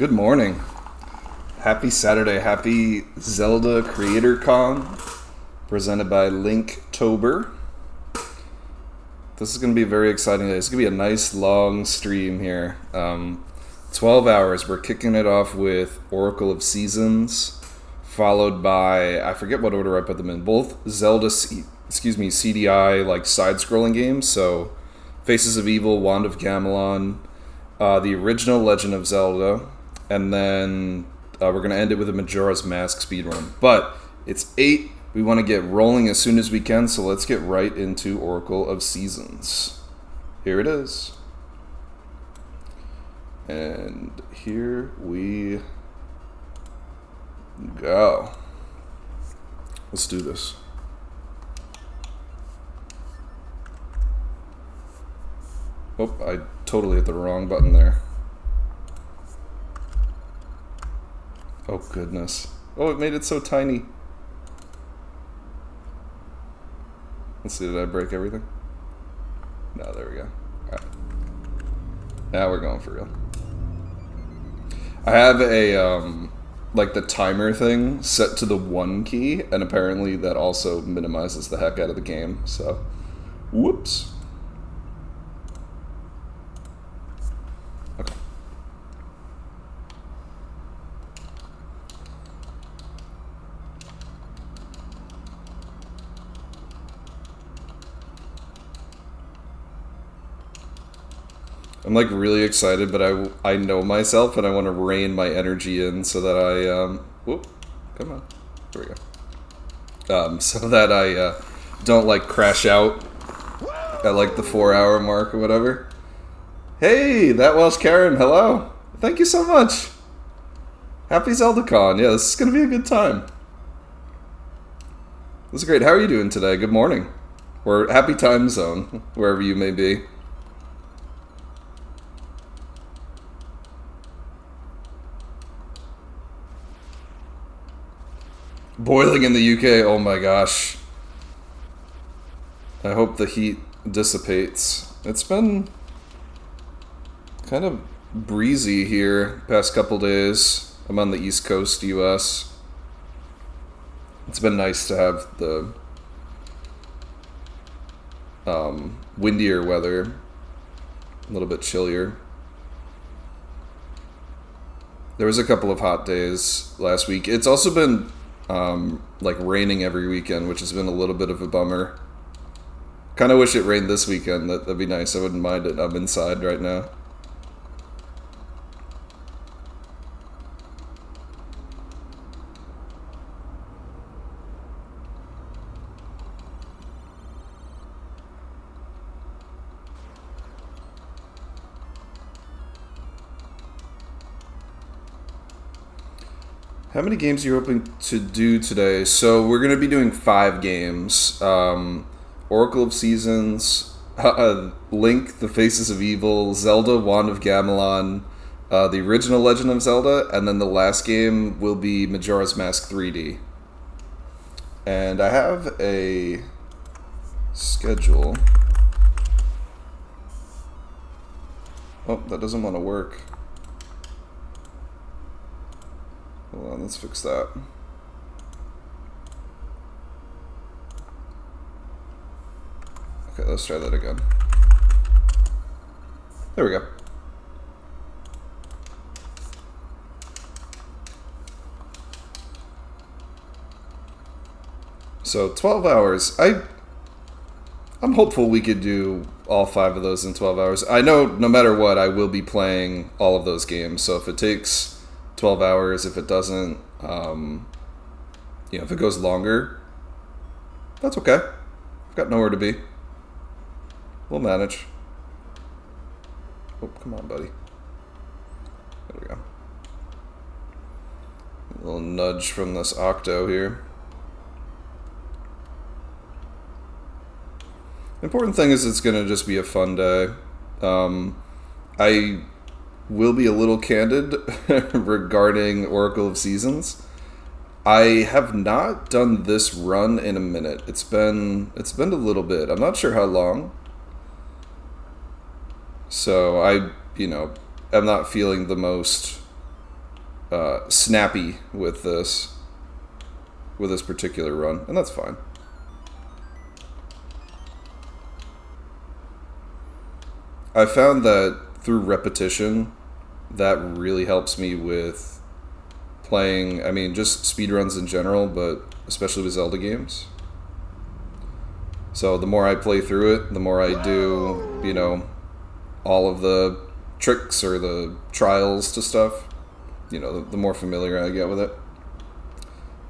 Good morning. Happy Saturday. Happy Zelda Creator Con presented by Linktober. This is going to be a very exciting day. It's going to be a nice long stream here. 12 hours. We're kicking it off with Oracle of Seasons, followed by, I forget what order I put them in, both Zelda, CDI, like side-scrolling games. So Faces of Evil, Wand of Gamelon, the original Legend of Zelda, and then we're going to end it with a Majora's Mask speedrun. But it's 8. We want to get rolling as soon as we can, so let's get right into Oracle of Seasons. Here it is. And here we go. Let's do this. Oh, I totally hit the wrong button there. Oh, goodness. Oh, it made it so tiny. Let's see, did I break everything? No, there we go. Alright. Now we're going for real. I have a, like the timer thing set to the 1 key, and apparently that also minimizes the heck out of the game, so, whoops. Okay. I'm like really excited, but I know myself and I want to rein my energy in so that I whoop, come on, there we go. So that I don't like crash out at like the 4-hour mark or whatever. Hey, that was Karen. Hello. Thank you so much. Happy ZeldaCon. Yeah, this is gonna be a good time. This is great. How are you doing today? Good morning, or happy time zone wherever you may be. Boiling in the UK, oh my gosh. I hope the heat dissipates. It's been kind of breezy here past couple days. I'm on the East Coast, US. It's been nice to have the windier weather, a little bit chillier. There was a couple of hot days last week. It's also been like raining every weekend, which has been a little bit of a bummer. Kind of wish it rained this weekend. That'd be nice. I wouldn't mind it. I'm inside right now. How many games are you hoping to do today? So we're going to be doing 5 games. Oracle of Seasons, Link, The Faces of Evil, Zelda, Wand of Gamelon, the original Legend of Zelda, and then the last game will be Majora's Mask 3D. And I have a schedule. Oh, that doesn't want to work. Hold on, let's fix that. Okay, let's try that again. There we go. So 12 hours. I'm hopeful we could do all 5 of those in 12 hours. I know no matter what, I will be playing all of those games. So if it takes 12 hours, if it doesn't, if it goes longer, that's okay. I've got nowhere to be. We'll manage. Oh, come on, buddy. There we go. A little nudge from this Octo here. The important thing is it's going to just be a fun day. I will be a little candid regarding Oracle of Seasons. I have not done this run in a minute. It's been a little bit. I'm not sure how long. So I'm not feeling the most snappy with this particular run, and that's fine. I found that through repetition, that really helps me with playing, I mean, just speedruns in general, but especially with Zelda games. So the more I play through it, the more I do, you know, all of the tricks or the trials to stuff, you know, the more familiar I get with it.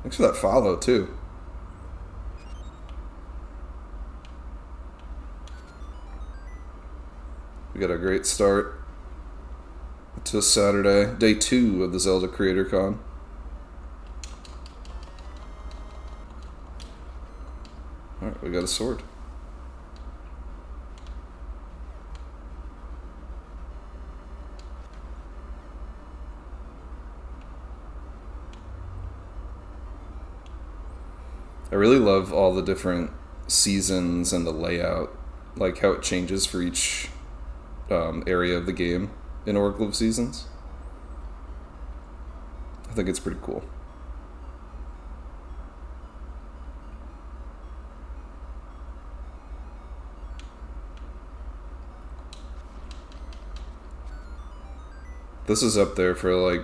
Thanks for that follow, too. We got a great start to Saturday, day 2 of the Zelda Creator Con. Alright, we got a sword. I really love all the different seasons and the layout, like how it changes for each area of the game in Oracle of Seasons. I think it's pretty cool. This is up there for like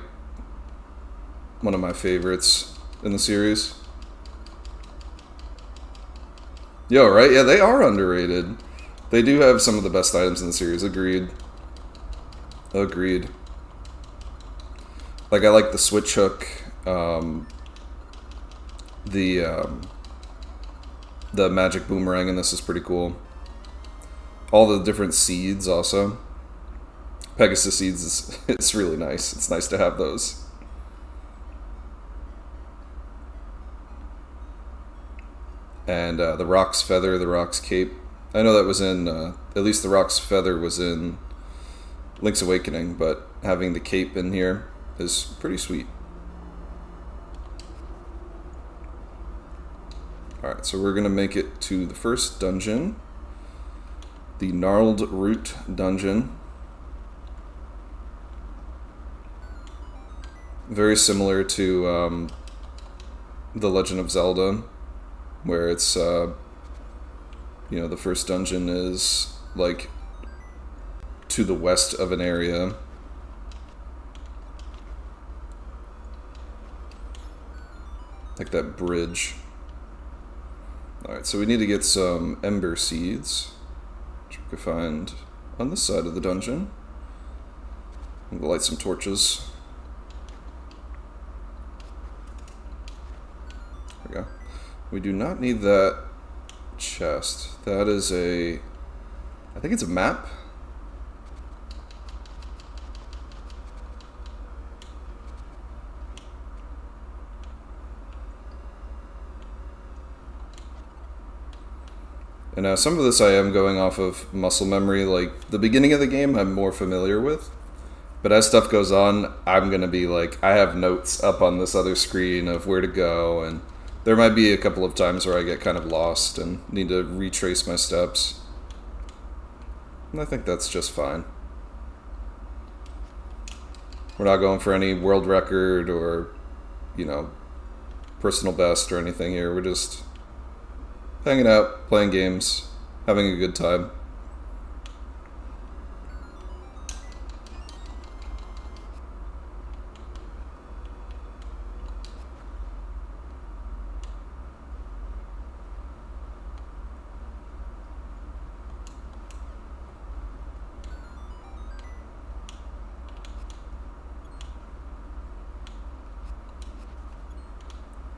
one of my favorites in the series. Yo, right? Yeah, they are underrated. They do have some of the best items in the series. Agreed. Agreed. Like, I like the switch hook, the magic boomerang in this is pretty cool. All the different seeds also. Pegasus seeds, it's really nice. It's nice to have those. And the Rock's Feather, the Rock's Cape. I know that was in, at least the Rock's Feather was in Link's Awakening, but having the cape in here is pretty sweet. Alright, so we're going to make it to the first dungeon. The Gnarled Root Dungeon. Very similar to The Legend of Zelda, where it's, you know, the first dungeon is, like, to the west of an area. Like that bridge. Alright, so we need to get some Ember Seeds, which we could find on this side of the dungeon. We'll light some torches. There we go. We do not need that chest. That is a... I think it's a map. And now some of this I am going off of muscle memory. Like, the beginning of the game I'm more familiar with. But as stuff goes on, I'm going to be like, I have notes up on this other screen of where to go, and there might be a couple of times where I get kind of lost and need to retrace my steps. And I think that's just fine. We're not going for any world record or, you know, personal best or anything here. We're just hanging out, playing games, having a good time.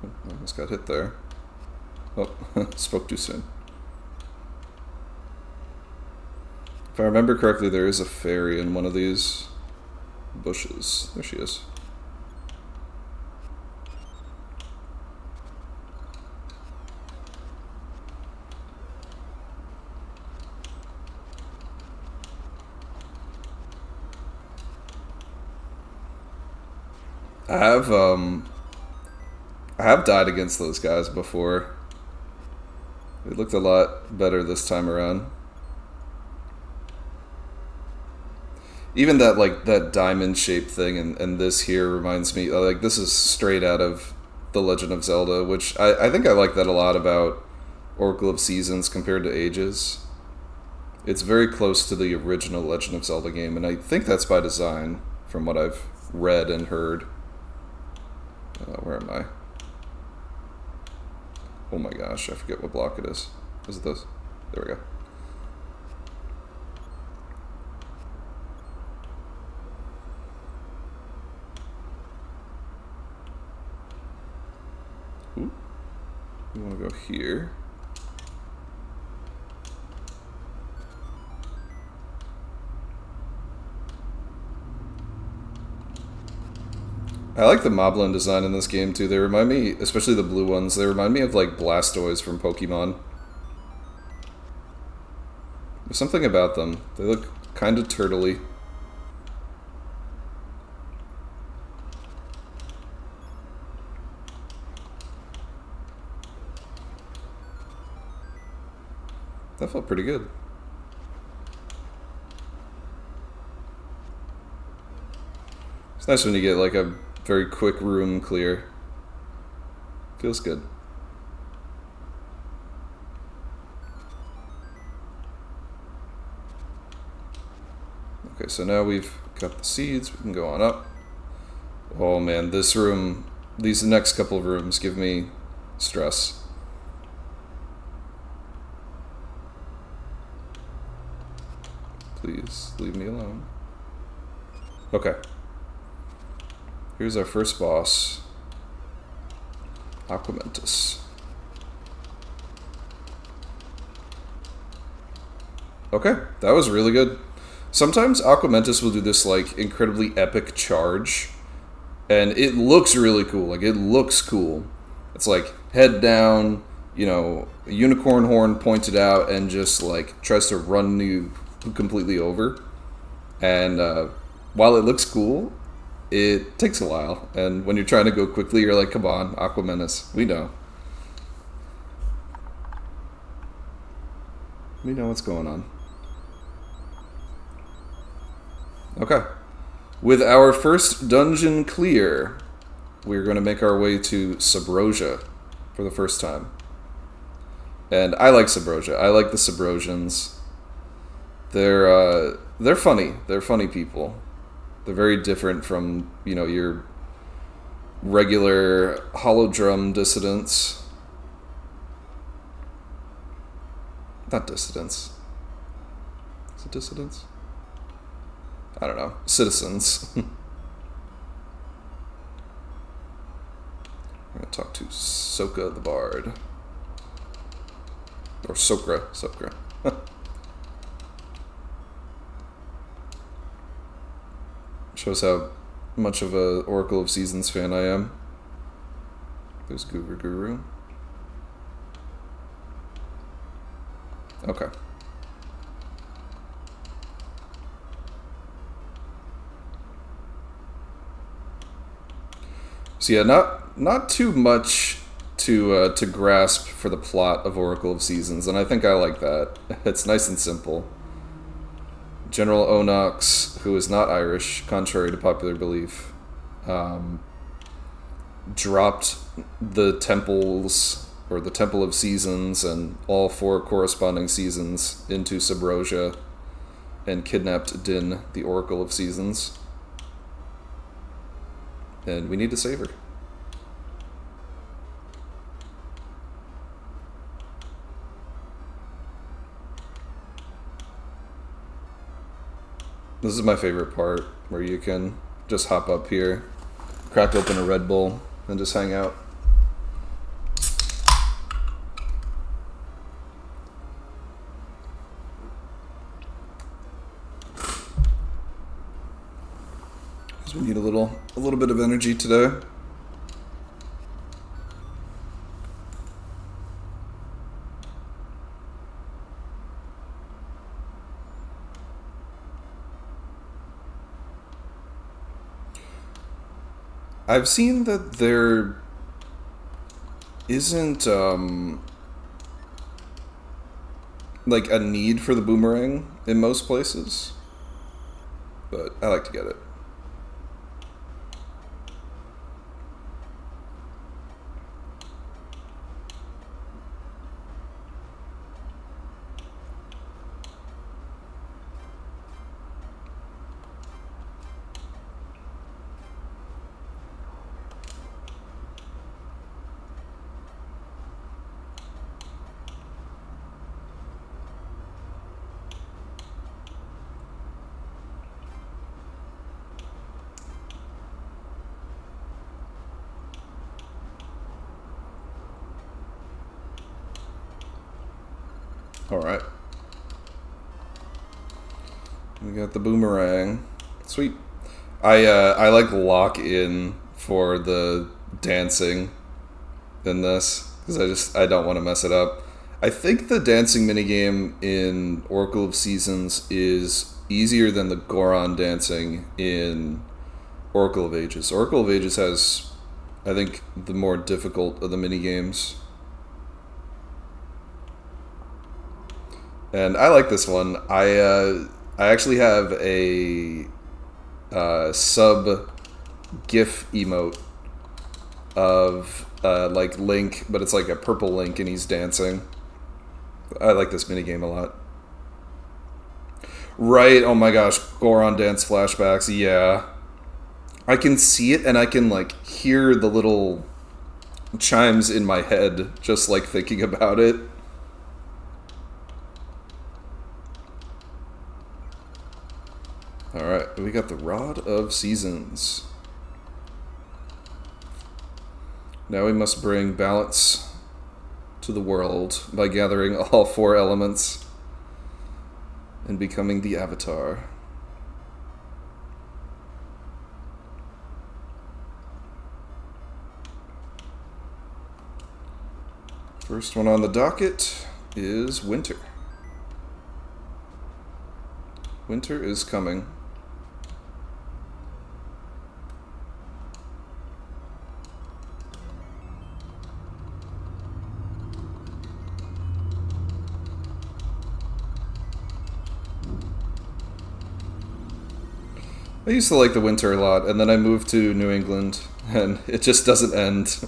I almost got hit there. Oh, spoke too soon. If I remember correctly, there is a fairy in one of these bushes. There she is. I have died against those guys before. It looked a lot better this time around. Even that like that diamond shaped thing and this here reminds me like this is straight out of The Legend of Zelda, which I think I like that a lot about Oracle of Seasons compared to Ages. It's very close to the original Legend of Zelda game, and I think that's by design from what I've read and heard. Where am I? Oh my gosh, I forget what block it is. Is it this? There we go. Ooh. We want to go here. I like the moblin design in this game too. They remind me, especially the blue ones, they remind me of like Blastoise from Pokemon. There's something about them. They look kind of turtley. That felt pretty good. It's nice when you get like a very quick room clear. Feels good. Okay, so now we've got the seeds. We can go on up. Oh man, this room, these next couple of rooms give me stress. Please leave me alone. Okay. Here's our first boss, Aquamentus. Okay, that was really good. Sometimes Aquamentus will do this like incredibly epic charge, and it looks really cool. Like it looks cool. It's like head down, you know, unicorn horn pointed out, and just like tries to run you completely over. And while it looks cool, it takes a while, and when you're trying to go quickly, you're like, come on, Aquamentus, we know. We know what's going on. Okay. With our first dungeon clear, we're going to make our way to Subrosia for the first time. And I like Subrosia. I like the Subrosians. They're funny. They're funny people. They're very different from, you know, your regular holodrum dissidents. Not dissidents. Is it dissidents? I don't know. Citizens. I'm going to talk to Soka the Bard. Or Sokra. Sokra. Shows how much of a Oracle of Seasons fan I am. There's Guru. Okay. So yeah, not too much to grasp for the plot of Oracle of Seasons, and I think I like that. It's nice and simple. General Onox, who is not Irish, contrary to popular belief, dropped the temples, or the Temple of Seasons, and all 4 corresponding seasons into Subrosia, and kidnapped Din, the Oracle of Seasons. And we need to save her. This is my favorite part, where you can just hop up here, crack open a Red Bull, and just hang out. Because we need a little bit of energy today. I've seen that there isn't like a need for the boomerang in most places. but I like to get it. Alright. We got the boomerang. Sweet. I like lock in for the dancing in this because I don't want to mess it up. I think the dancing minigame in Oracle of Seasons is easier than the Goron dancing in Oracle of Ages. Oracle of Ages has, I think, the more difficult of the minigames. And I like this one. I actually have a sub GIF emote of like Link, but it's like a purple Link and he's dancing. I like this minigame a lot. Right, oh my gosh, Goron dance flashbacks, yeah. I can see it and I can like hear the little chimes in my head just like thinking about it. Alright, we got the Rod of Seasons. Now we must bring balance to the world by gathering all 4 elements and becoming the Avatar. First one on the docket is winter. Winter is coming. I used to like the winter a lot, and then I moved to New England, and it just doesn't end.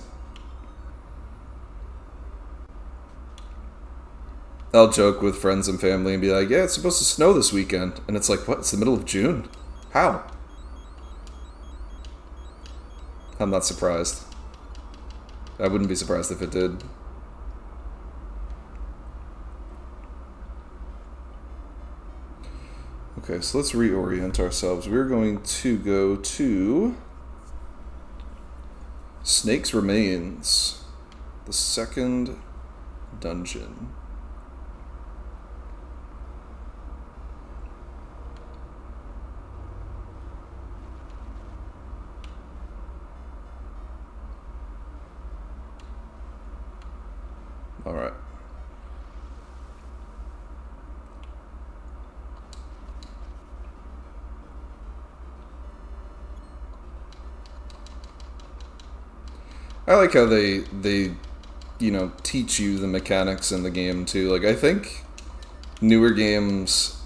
I'll joke with friends and family and be like, yeah, it's supposed to snow this weekend. And it's like, what? It's the middle of June? How? I'm not surprised. I wouldn't be surprised if it did. Okay, so let's reorient ourselves. We're going to go to Snake's Remains, the second dungeon. All right. I like how they teach you the mechanics in the game too. Like I think newer games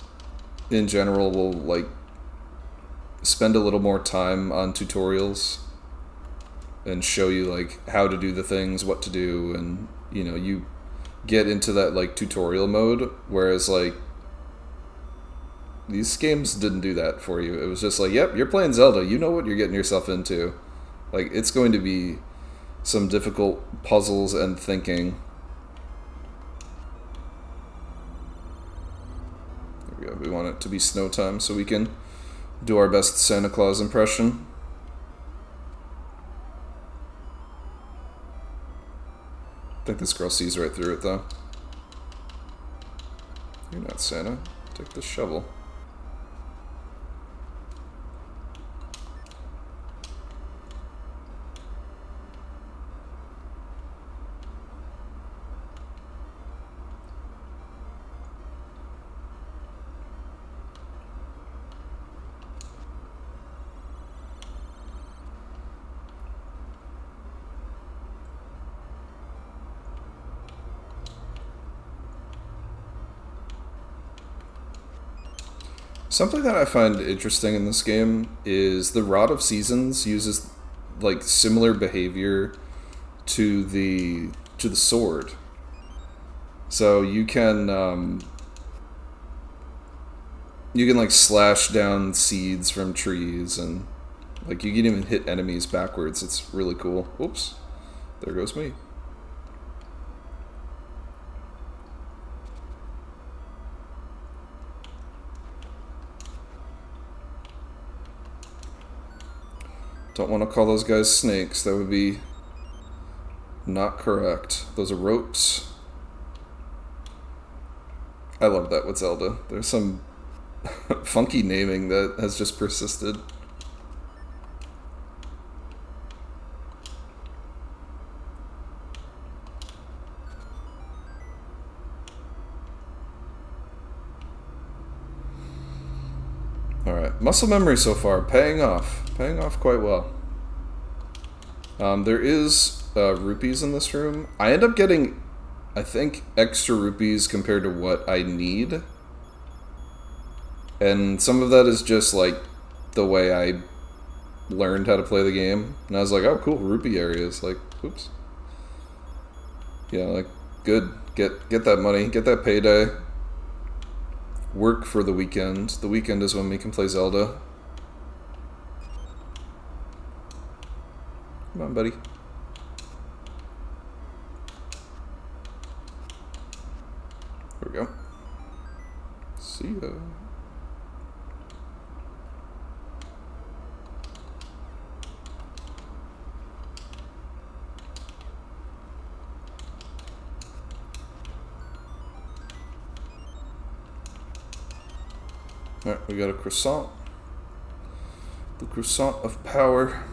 in general will like spend a little more time on tutorials and show you like how to do the things, what to do, and you get into that like tutorial mode, whereas like these games didn't do that for you. It was just like, yep, you're playing Zelda, you know what you're getting yourself into. Like it's going to be some difficult puzzles and thinking. There we go. We want it to be snow time so we can do our best Santa Claus impression. I think this girl sees right through it, though. You're not Santa. Take the shovel. Something that I find interesting in this game is the Rod of Seasons uses like similar behavior to the sword. So you can like slash down seeds from trees, and like you can even hit enemies backwards. It's really cool. Oops, there goes me. Don't want to call those guys snakes. That would be not correct. Those are ropes. I love that with Zelda. There's some funky naming that has just persisted. Alright, muscle memory so far, paying off quite well. There is rupees in this room. I end up getting, I think, extra rupees compared to what I need. And some of that is just like the way I learned how to play the game. And I was like, oh cool, rupee areas. Like, oops. Yeah, like, good. Get that money, get that payday. Work for the weekend. The weekend is when we can play Zelda. Come on, buddy. There we go. See ya. Alright, we got a croissant. The croissant of power.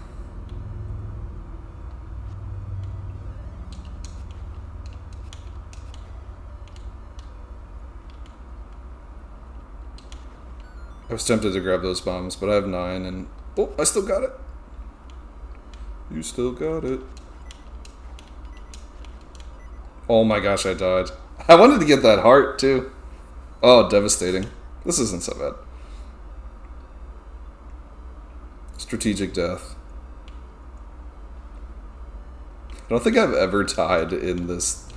I was tempted to grab those bombs, but I have 9 and... Oh, I still got it. You still got it. Oh my gosh, I died. I wanted to get that heart, too. Oh, devastating. This isn't so bad. Strategic death. I don't think I've ever died in this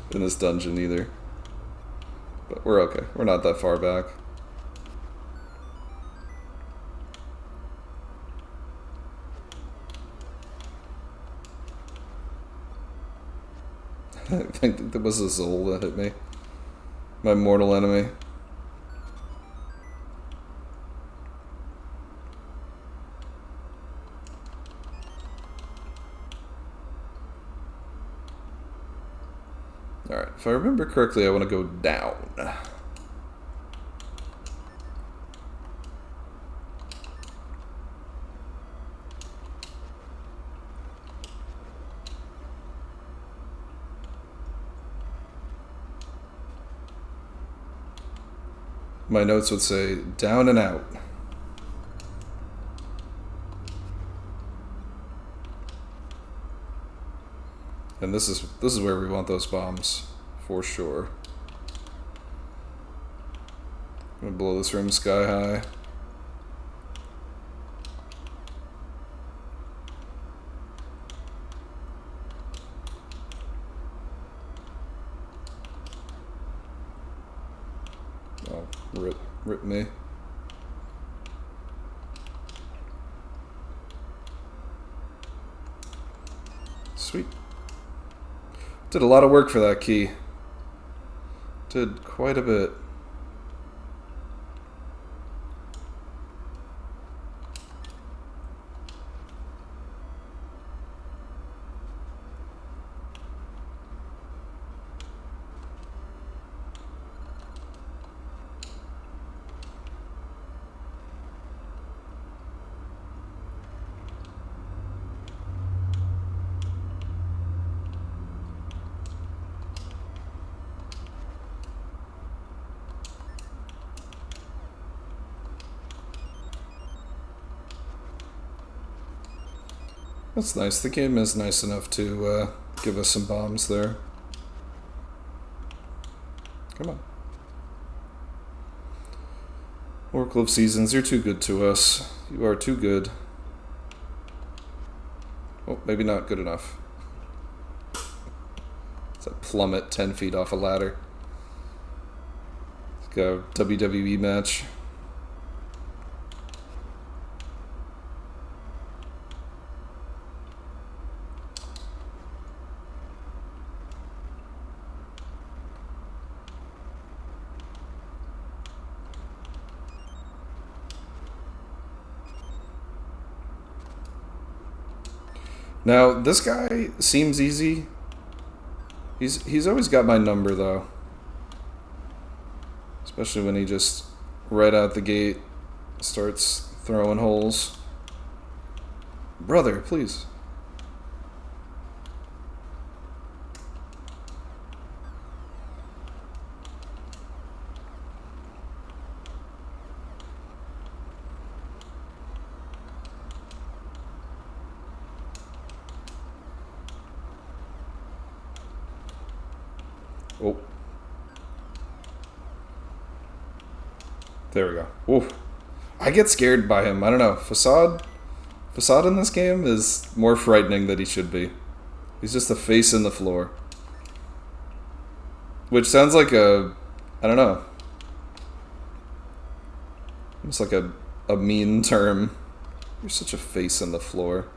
dungeon either. But we're okay. We're not that far back. I think that was a Zelda that hit me. My mortal enemy. Alright, if I remember correctly, I want to go down. My notes would say, down and out. And this is where we want those bombs, for sure. I'm gonna blow this room sky high. Oh, rip me. Sweet. Did a lot of work for that key. Did quite a bit. That's nice. The game is nice enough to give us some bombs there. Come on. Oracle of Seasons, you're too good to us. You are too good. Oh, maybe not good enough. It's a plummet 10 feet off a ladder. Let's go WWE match. Now, this guy seems easy. He's always got my number, though. Especially when he just, right out the gate, starts throwing holes. Brother, please. Oh. There we go. Ooh. I get scared by him. I don't know. Facade in this game is more frightening than he should be. He's just a face in the floor. Which sounds like a... I don't know. It's like a mean term. You're such a face in the floor.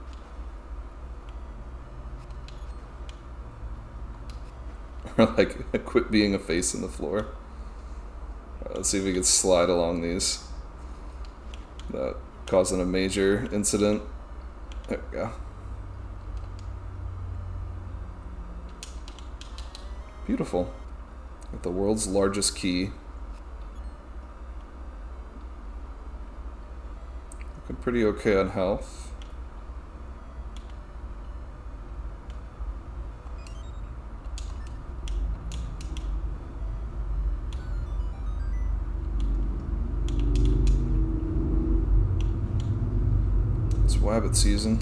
Or like, quit being a face in the floor. Let's see if we can slide along these without causing a major incident. There we go. Beautiful. With the world's largest key. Looking pretty okay on health. Wabbit season.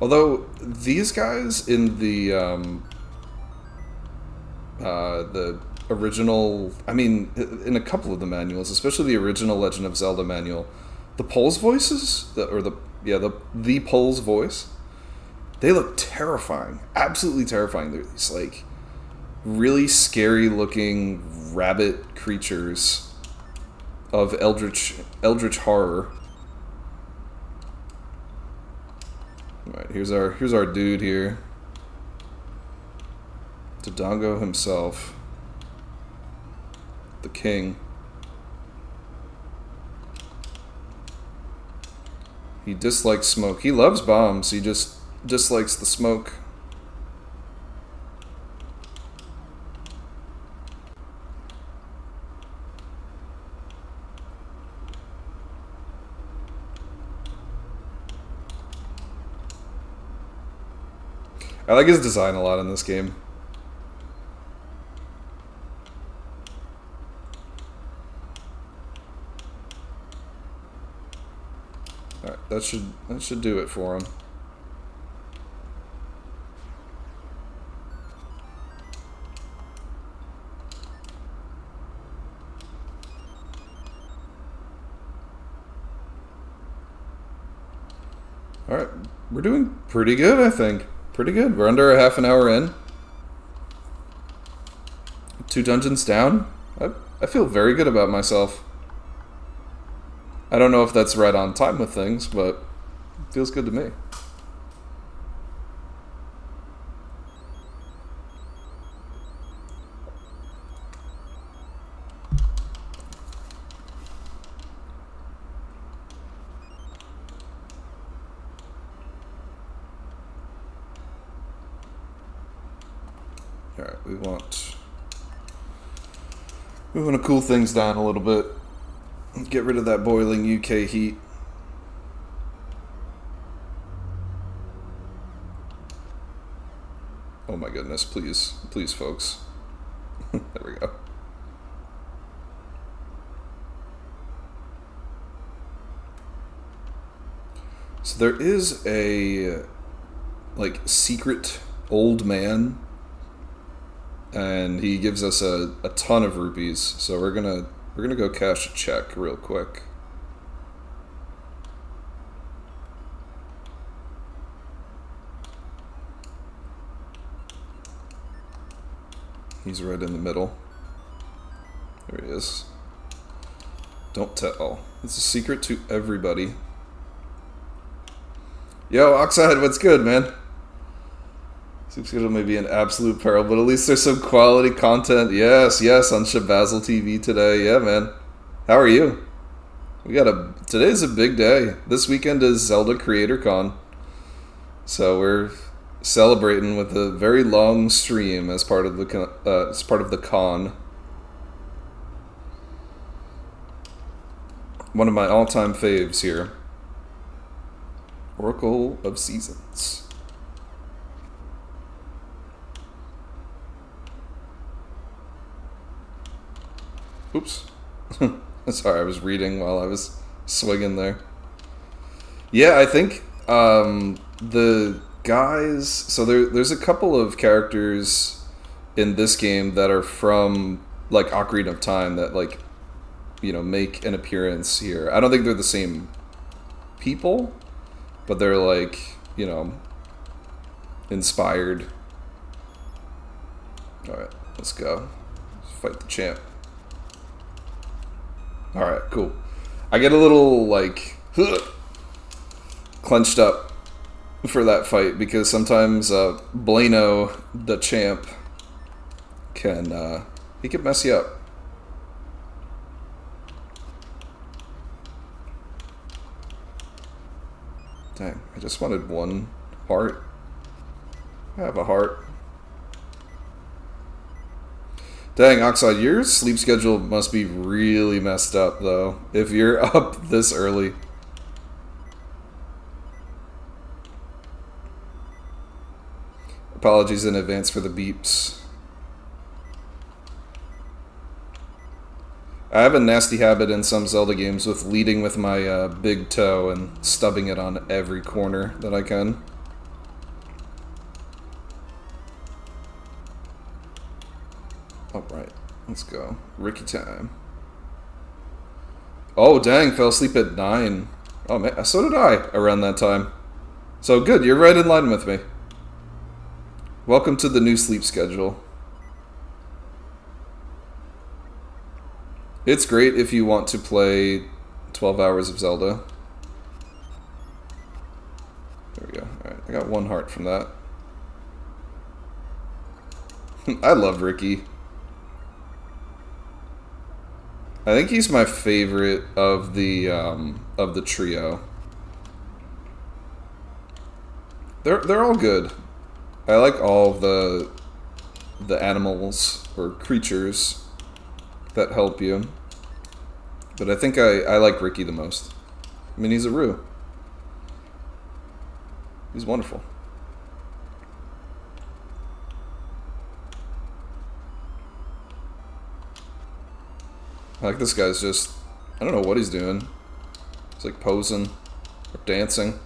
Although these guys in the original, I mean, in a couple of the manuals, especially the original Legend of Zelda manual, the Pole's voices, the Pole's voice, they look terrifying, absolutely terrifying. They're these like really scary looking rabbit creatures of eldritch horror. All right, here's our dude here. Dodongo himself, the king. He dislikes smoke. He loves bombs. He just dislikes the smoke. I like his design a lot in this game. Alright, that should do it for him. Alright, we're doing pretty good, I think. Pretty good. We're under a half an hour in. 2 dungeons down. I feel very good about myself. I don't know if that's right on time with things, but it feels good to me. Alright, we want to cool things down a little bit. Get rid of that boiling UK heat. Oh my goodness, please, please folks. There we go. So there is a like secret old man and he gives us a ton of rupees. So we're gonna go cash a check real quick. He's right in the middle. There he is. Don't tell. It's a secret to everybody. Yo, Oxide, what's good, man? Seems schedule may be an absolute peril, but at least there's some quality content. Yes, on Shabazzle TV today. Yeah, man. How are you? Today's a big day. This weekend is Zelda Creator Con. So we're celebrating with a very long stream as part of the con. One of my all-time faves here. Oracle of Seasons. Oops. Sorry, I was reading while I was swinging there. Yeah, I think the guys... So there's a couple of characters in this game that are from, like, Ocarina of Time that, like, you know, make an appearance here. I don't think they're the same people, but they're, like, you know, inspired. Alright, let's go. Let's fight the champ. Alright, cool. I get a little, like, clenched up for that fight because sometimes Blano, the champ, he can mess you up. Dang, I just wanted one heart. I have a heart. Dang, Oxide, your sleep schedule must be really messed up, though, if you're up this early. Apologies in advance for the beeps. I have a nasty habit in some Zelda games with leading with my big toe and stubbing it on every corner that I can. Alright, let's go. Ricky time. Oh, dang, fell asleep at 9. Oh, man, so did I around that time. So good, you're right in line with me. Welcome to the new sleep schedule. It's great if you want to play 12 hours of Zelda. There we go. Alright, I got one heart from that. I love Ricky. I think he's my favorite of the trio. They're all good. I like all the animals or creatures that help you. But I think I like Ricky the most. I mean, he's a Roo. He's wonderful. Like, this guy's just... I don't know what he's doing. He's like posing or dancing.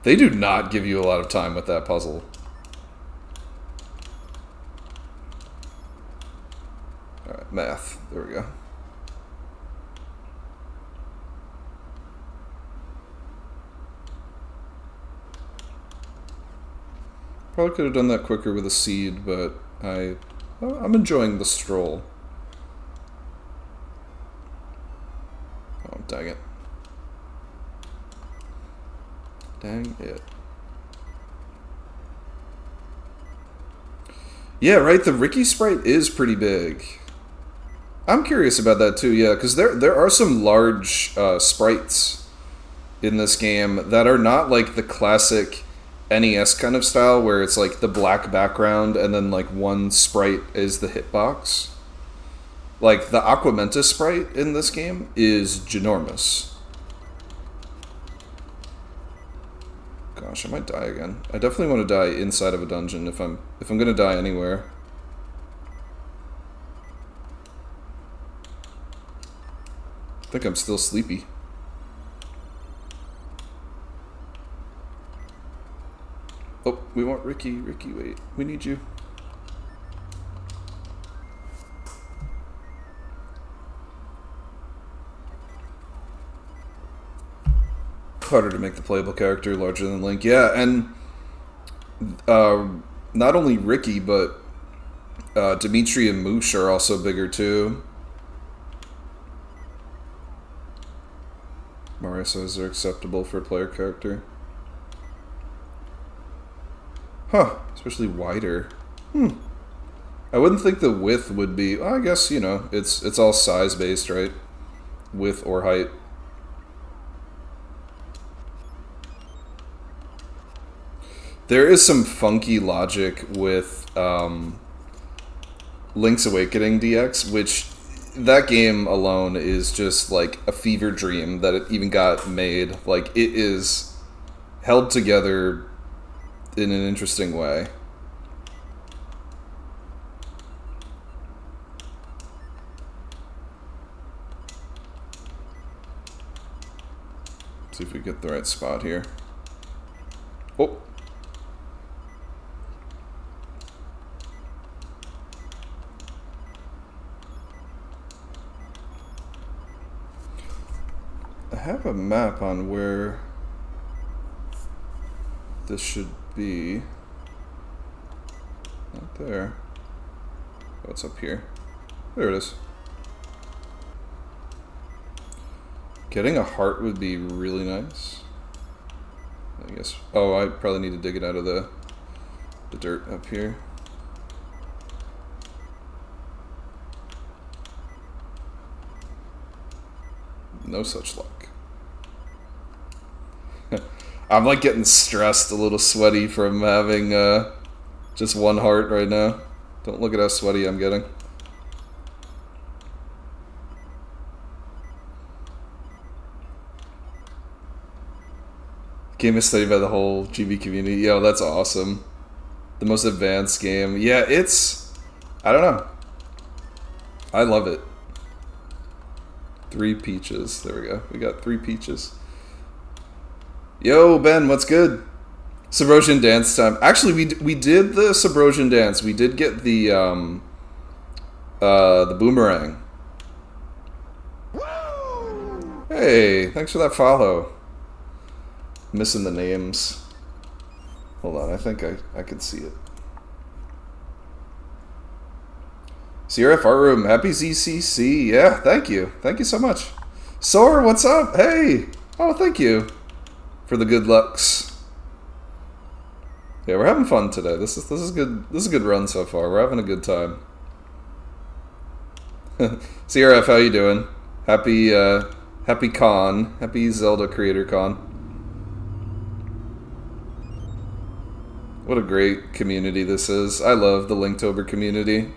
They do not give you a lot of time with that puzzle. Alright, math. There we go. Probably could have done that quicker with a seed, but I'm enjoying the stroll. Oh, dang it. Dang it. Yeah, right, the Ricky sprite is pretty big. I'm curious about that too, yeah, because there are some large sprites in this game that are not like the classic NES kind of style where it's like the black background and then like one sprite is the hitbox. Like the Aquamenta sprite in this game is ginormous. Gosh, I might die again. I definitely want to die inside of a dungeon if I'm gonna die anywhere. I think I'm still sleepy. We want Ricky. Ricky, wait. We need you. Harder to make the playable character larger than Link. Yeah, and not only Ricky, but Dimitri and Moosh are also bigger too. Mario says they're acceptable for a player character. Huh, especially wider. I wouldn't think the width would be... Well, I guess, you know, it's all size based, right? Width or height. There is some funky logic with Link's Awakening DX, which that game alone is just like a fever dream that it even got made. Like, it is held together in an interesting way. See if we get the right spot here. Oh. I have a map on where this should be. Not there. Oh, it's up here. There it is. Getting a heart would be really nice. I guess. Oh, I probably need to dig it out of the dirt up here. No such luck. I'm like getting stressed, a little sweaty from having just one heart right now. Don't look at how sweaty I'm getting. Game is studied by the whole GB community. Yo, that's awesome. The most advanced game. Yeah, it's... I don't know. I love it. 3 peaches. There we go. We got 3 peaches. Yo, Ben, what's good? Subrosian dance time. Actually, we did the Subrosian dance. We did get the boomerang. Hey, thanks for that follow. Missing the names. Hold on, I think I can see it. CRF Art Room, happy ZCC. Yeah, thank you. Thank you so much. Sora, what's up? Hey. Oh, thank you for the good lucks. Yeah, we're having fun today. This is good. This is a good run so far. We're having a good time. CRF, how you doing? Happy happy con. Happy Zelda Creator Con. What a great community this is. I love the Linktober community.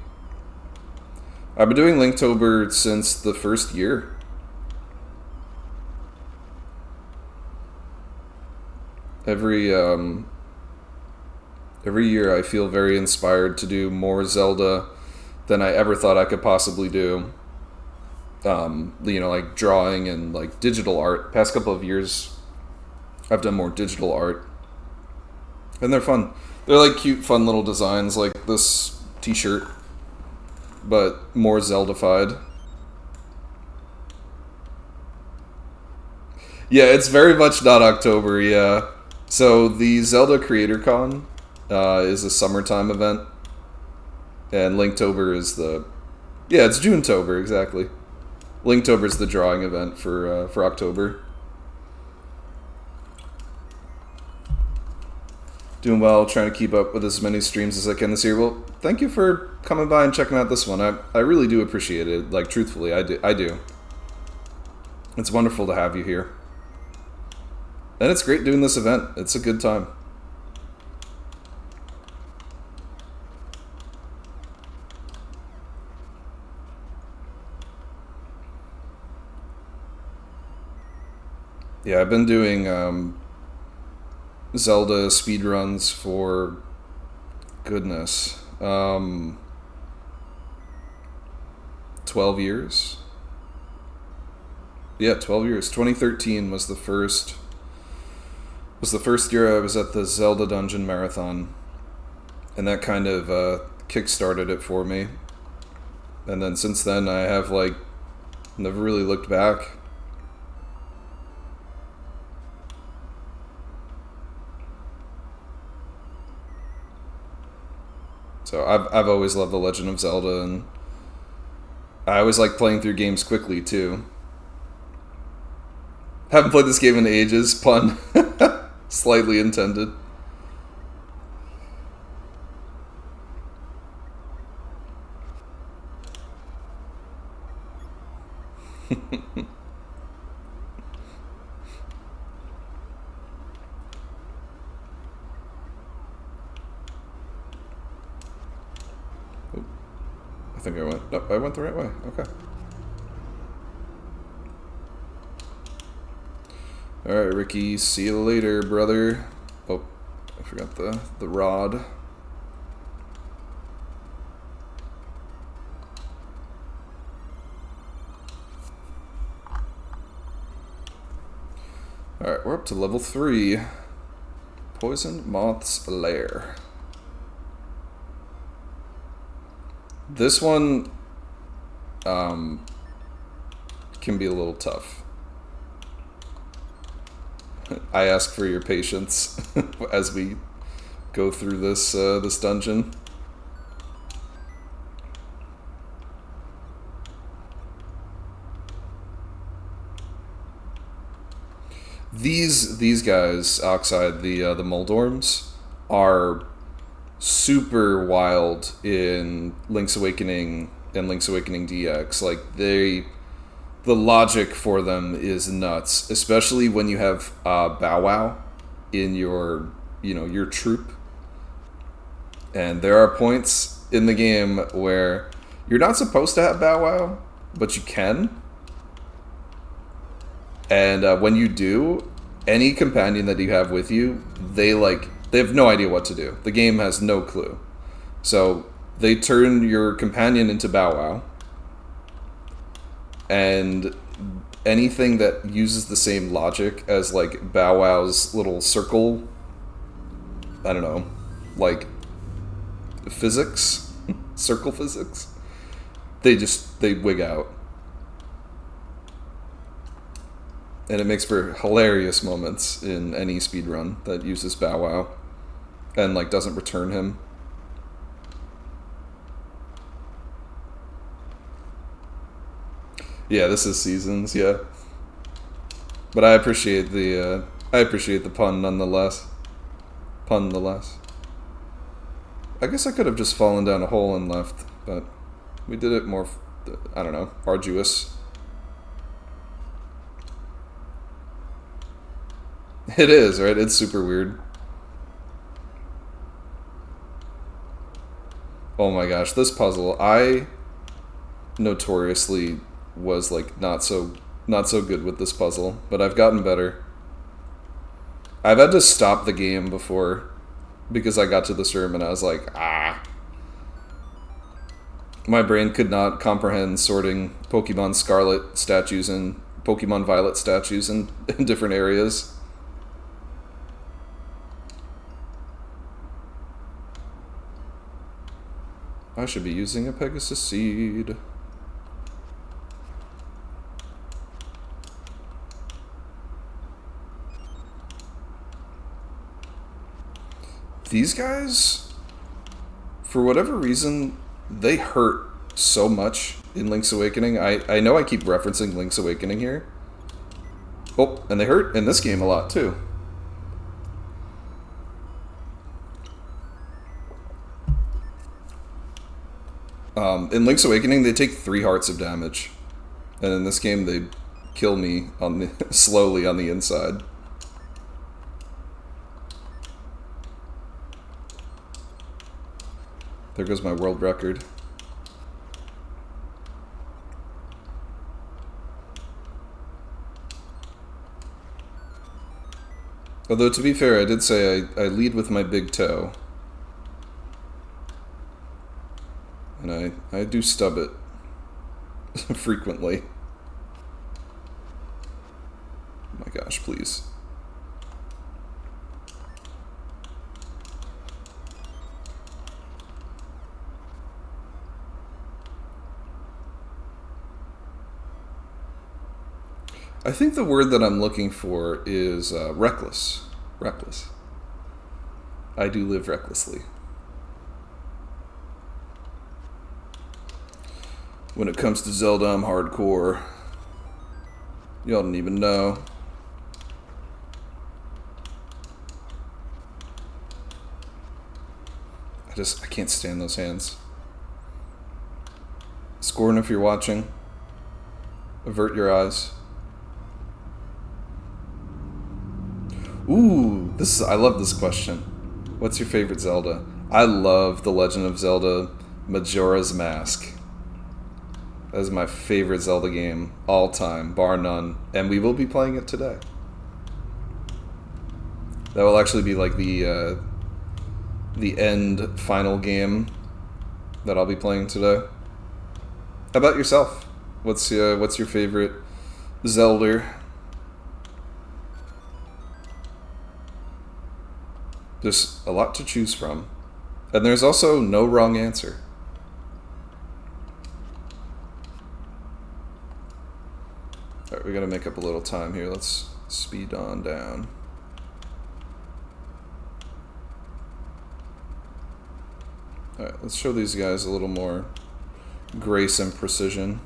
I've been doing Linktober since the first year. Every year I feel very inspired to do more Zelda than I ever thought I could possibly do. You know, like drawing and like digital art. Past couple of years I've done more digital art. And they're fun. They're like cute, fun little designs like this t-shirt, but more Zelda-fied. Yeah, it's very much not October, yeah. So the Zelda Creator Con is a summertime event, and Linktober is the... Yeah, it's Junetober, exactly. Linktober is the drawing event for October. Doing well, trying to keep up with as many streams as I can this year. Well, thank you for coming by and checking out this one. I really do appreciate it. Like, truthfully, I do. It's wonderful to have you here. And it's great doing this event. It's a good time. Yeah, I've been doing Zelda speedruns for, goodness, 12 years. Yeah, 12 years. 2013 was the first was the first year I was at the Zelda Dungeon Marathon, and that kind of kick-started it for me. And then since then, I have, like, never really looked back. So I've always loved The Legend of Zelda, and I always like playing through games quickly, too. Haven't played this game in ages, pun slightly intended. I think I went. Nope, I went the right way. Okay. Alright, Ricky. See you later, brother. Oh, I forgot the rod. Alright, we're up to level 3. Poison Moth's Lair. This one can be a little tough. I ask for your patience as we go through this this dungeon. These guys, Oxide, the Moldorms, are super wild in Link's Awakening and Link's Awakening DX. Like, the logic for them is nuts, especially when you have Bow Wow in your troop. And there are points in the game where you're not supposed to have Bow Wow, but you can. And when you do, any companion that you have with you, they have no idea what to do. The game has no clue. So they turn your companion into Bow Wow. And anything that uses the same logic as, like, Bow Wow's little circle, I don't know, like, physics, circle physics, they wig out. And it makes for hilarious moments in any speedrun that uses Bow Wow and, like, doesn't return him. Yeah, this is Seasons, yeah. But I appreciate the pun nonetheless. I guess I could have just fallen down a hole and left, but we did it more, I don't know, arduous. It is, right? It's super weird. Oh my gosh, this puzzle, I notoriously was, like, not so good with this puzzle, but I've gotten better. I've had to stop the game before because I got to this room and I was like, my brain could not comprehend sorting Pokemon Scarlet statues and Pokemon Violet statues in different areas. I should be using a Pegasus Seed. These guys, for whatever reason, they hurt so much in Link's Awakening. I know I keep referencing Link's Awakening here. Oh, and they hurt in this game a lot, too. In Link's Awakening, they take 3 hearts of damage. And in this game, they kill me slowly on the inside. There goes my world record. Although, to be fair, I did say I lead with my big toe. And I do stub it frequently. Oh my gosh, please. I think the word that I'm looking for is reckless. Reckless. I do live recklessly. When it comes to Zelda, I'm hardcore. Y'all don't even know. I can't stand those hands. Scorn, if you're watching, avert your eyes. Ooh, I love this question. What's your favorite Zelda? I love The Legend of Zelda Majora's Mask. That is my favorite Zelda game all time, bar none. And we will be playing it today. That will actually be like the end final game that I'll be playing today. How about yourself? What's your favorite Zelda? There's a lot to choose from. And there's also no wrong answer. Alright, we gotta make up a little time here. Let's speed on down. Alright, let's show these guys a little more grace and precision.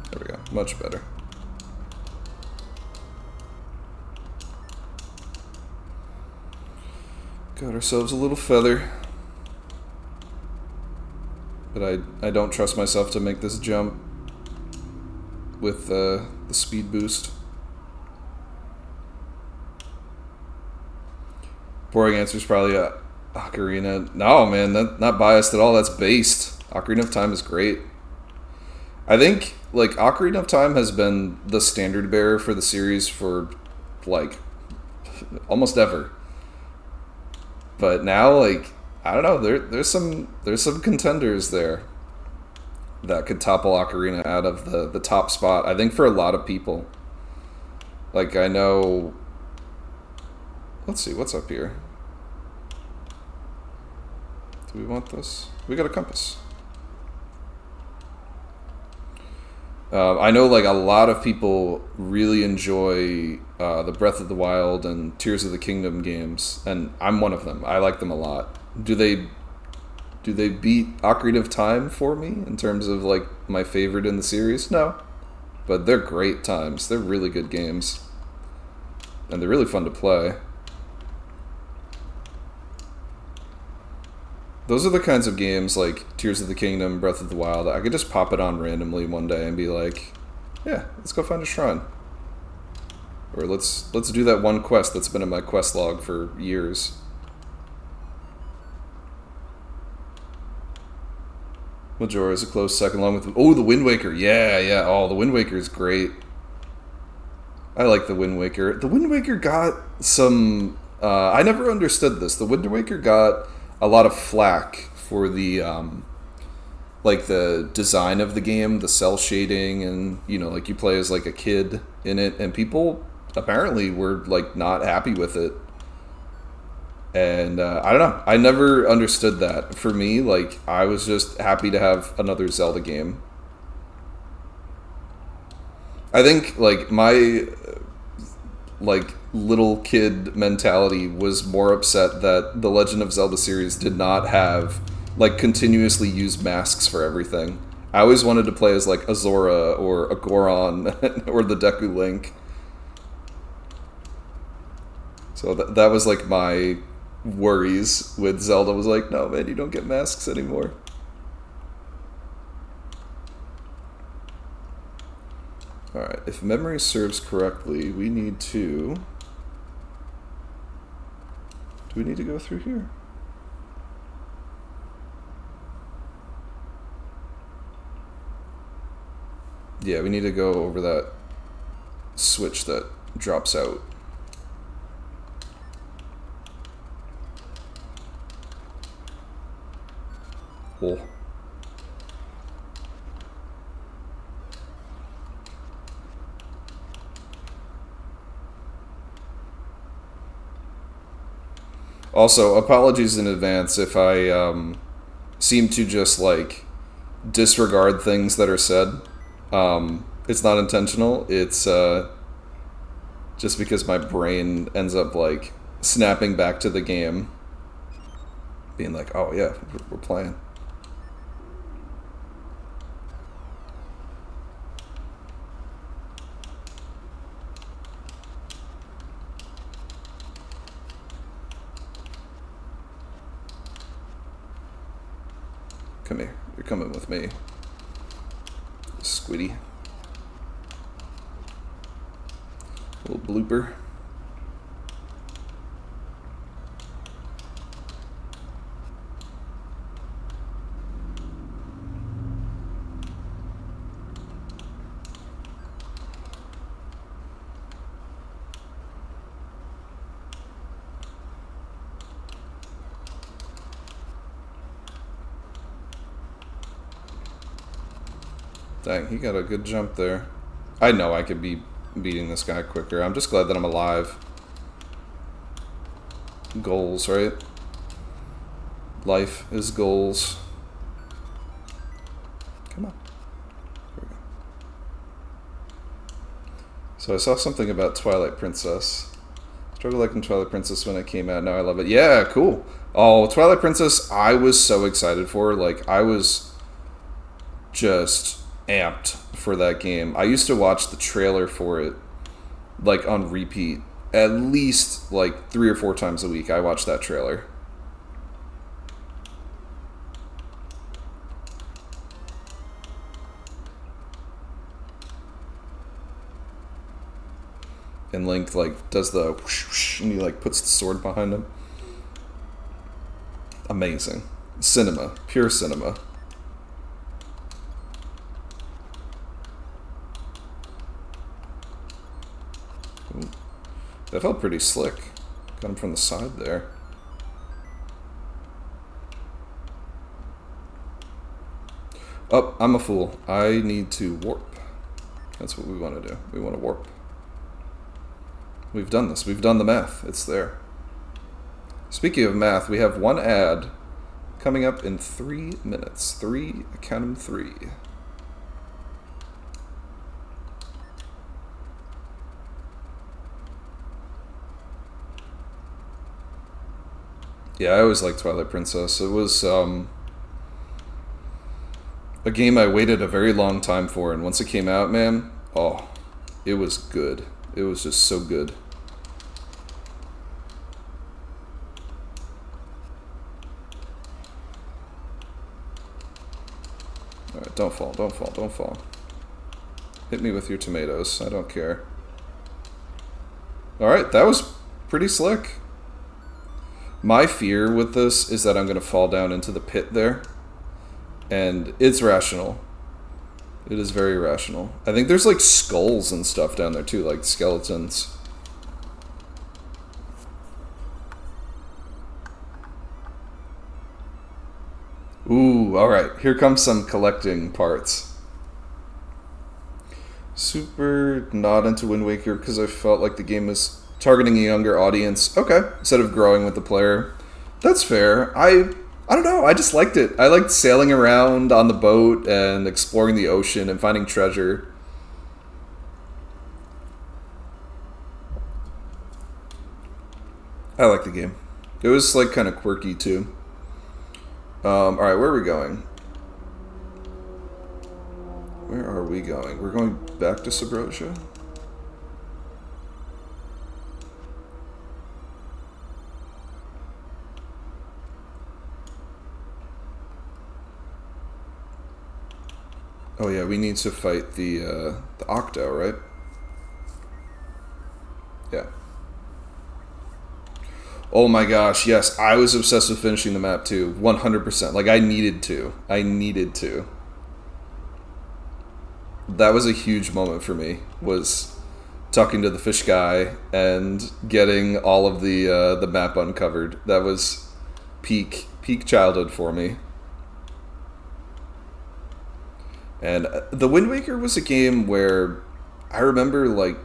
There we go, much better. Got ourselves a little feather. But I don't trust myself to make this jump with the speed boost. Boring answer is probably Ocarina. No, man, not biased at all. That's based. Ocarina of Time is great. I think like Ocarina of Time has been the standard bearer for the series for like almost ever. But now, like, I don't know, there's some contenders there that could topple Ocarina out of the top spot. I think for a lot of people. Like, I know. Let's see, what's up here? Do we want this? We got a compass. I know, like, a lot of people really enjoy the Breath of the Wild and Tears of the Kingdom games, and I'm one of them. I like them a lot. Do they beat Ocarina of Time for me in terms of, like, my favorite in the series? No. But they're great times. They're really good games. And they're really fun to play. Those are the kinds of games like Tears of the Kingdom, Breath of the Wild. I could just pop it on randomly one day and be like, yeah, let's go find a shrine. Or let's do that one quest that's been in my quest log for years. Majora is a close second along with... Oh, the Wind Waker. Yeah. Oh, the Wind Waker is great. I like the Wind Waker. The Wind Waker got some... I never understood this. The Wind Waker got a lot of flack for the like the design of the game, the cell shading, and like you play as like a kid in it, and people apparently were like not happy with it. And I don't know, I never understood that. For me, like, I was just happy to have another Zelda game. I think like my like little kid mentality was more upset that the Legend of Zelda series did not have like continuously use masks for everything. I always wanted to play as like a Zora or a Goron or the Deku Link. So that was like my worries with Zelda, was like, no man, you don't get masks anymore. Alright, if memory serves correctly, we need to... Do we need to go through here? Yeah, we need to go over that switch that drops out. Oh. Also, apologies in advance if I seem to just like disregard things that are said. It's not intentional. It's just because my brain ends up like snapping back to the game, being like, "Oh yeah, we're playing." Come here. You're coming with me, Squiddy. Little blooper. Dang, he got a good jump there. I know I could be beating this guy quicker. I'm just glad that I'm alive. Goals, right? Life is goals. Come on. Here we go. So I saw something about Twilight Princess. Struggled liking Twilight Princess when it came out. Now I love it. Yeah, cool. Oh, Twilight Princess, I was so excited for. Like, I was just amped for that game. I used to watch the trailer for it, like, on repeat. At least, like, 3 or 4 times a week, I watched that trailer. And Link, like, does the whoosh, whoosh, and he, like, puts the sword behind him. Amazing. Cinema. Pure cinema. Ooh. That felt pretty slick. Got him from the side there. Oh, I'm a fool. I need to warp. That's what we want to do. We want to warp. We've done this. We've done the math. It's there. Speaking of math, we have one ad coming up in 3 minutes. 3, count them 3. Yeah, I always liked Twilight Princess. It was a game I waited a very long time for, and once it came out, man, oh, it was good. It was just so good. Alright, don't fall, don't fall, don't fall. Hit me with your tomatoes, I don't care. Alright, that was pretty slick. My fear with this is that I'm going to fall down into the pit there. And it's rational. It is very rational. I think there's like skulls and stuff down there too, like skeletons. Ooh, alright. Here comes some collecting parts. Super not into Wind Waker because I felt like the game was targeting a younger audience. Okay. Instead of growing with the player. That's fair. I don't know, I just liked it. I liked sailing around on the boat and exploring the ocean and finding treasure. I like the game. It was like kind of quirky too. Alright, where are we going? Where are we going? We're going back to Subrosia? Oh yeah, we need to fight the Octo, right? Yeah. Oh my gosh, yes, I was obsessed with finishing the map too, 100%. Like, I needed to. I needed to. That was a huge moment for me, was talking to the fish guy and getting all of the map uncovered. That was peak childhood for me. And the Wind Waker was a game where I remember, like,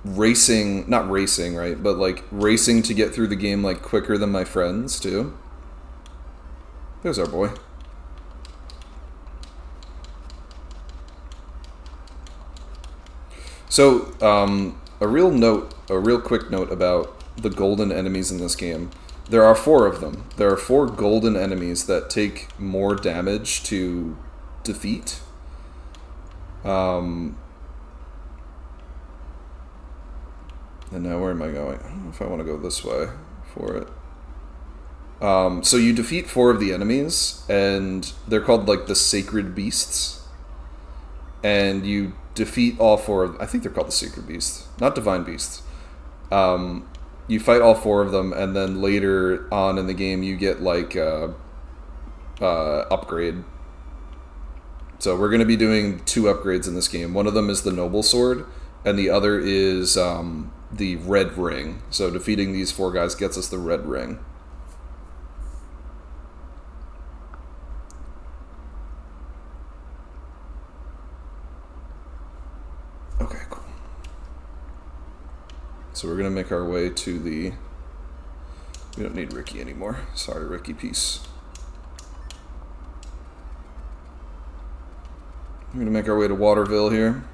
racing, not racing, right, but, like, racing to get through the game, like, quicker than my friends, too. There's our boy. So, a real quick note about the golden enemies in this game. There are 4 of them. There are 4 golden enemies that take more damage to defeat. And now where am I going? I don't know if I want to go this way for it. So you defeat 4 of the enemies, and they're called like the sacred beasts. And you defeat all 4 of, I think they're called the sacred beasts, not divine beasts. You fight all 4 of them, and then later on in the game you get like upgrade. So we're going to be doing 2 upgrades in this game. One of them is the noble sword, and the other is the red ring. So defeating these 4 guys gets us the red ring. Okay, cool. So we're going to make our way to the... We don't need Ricky anymore. Sorry, Ricky, peace. We're going to make our way to Waterville here.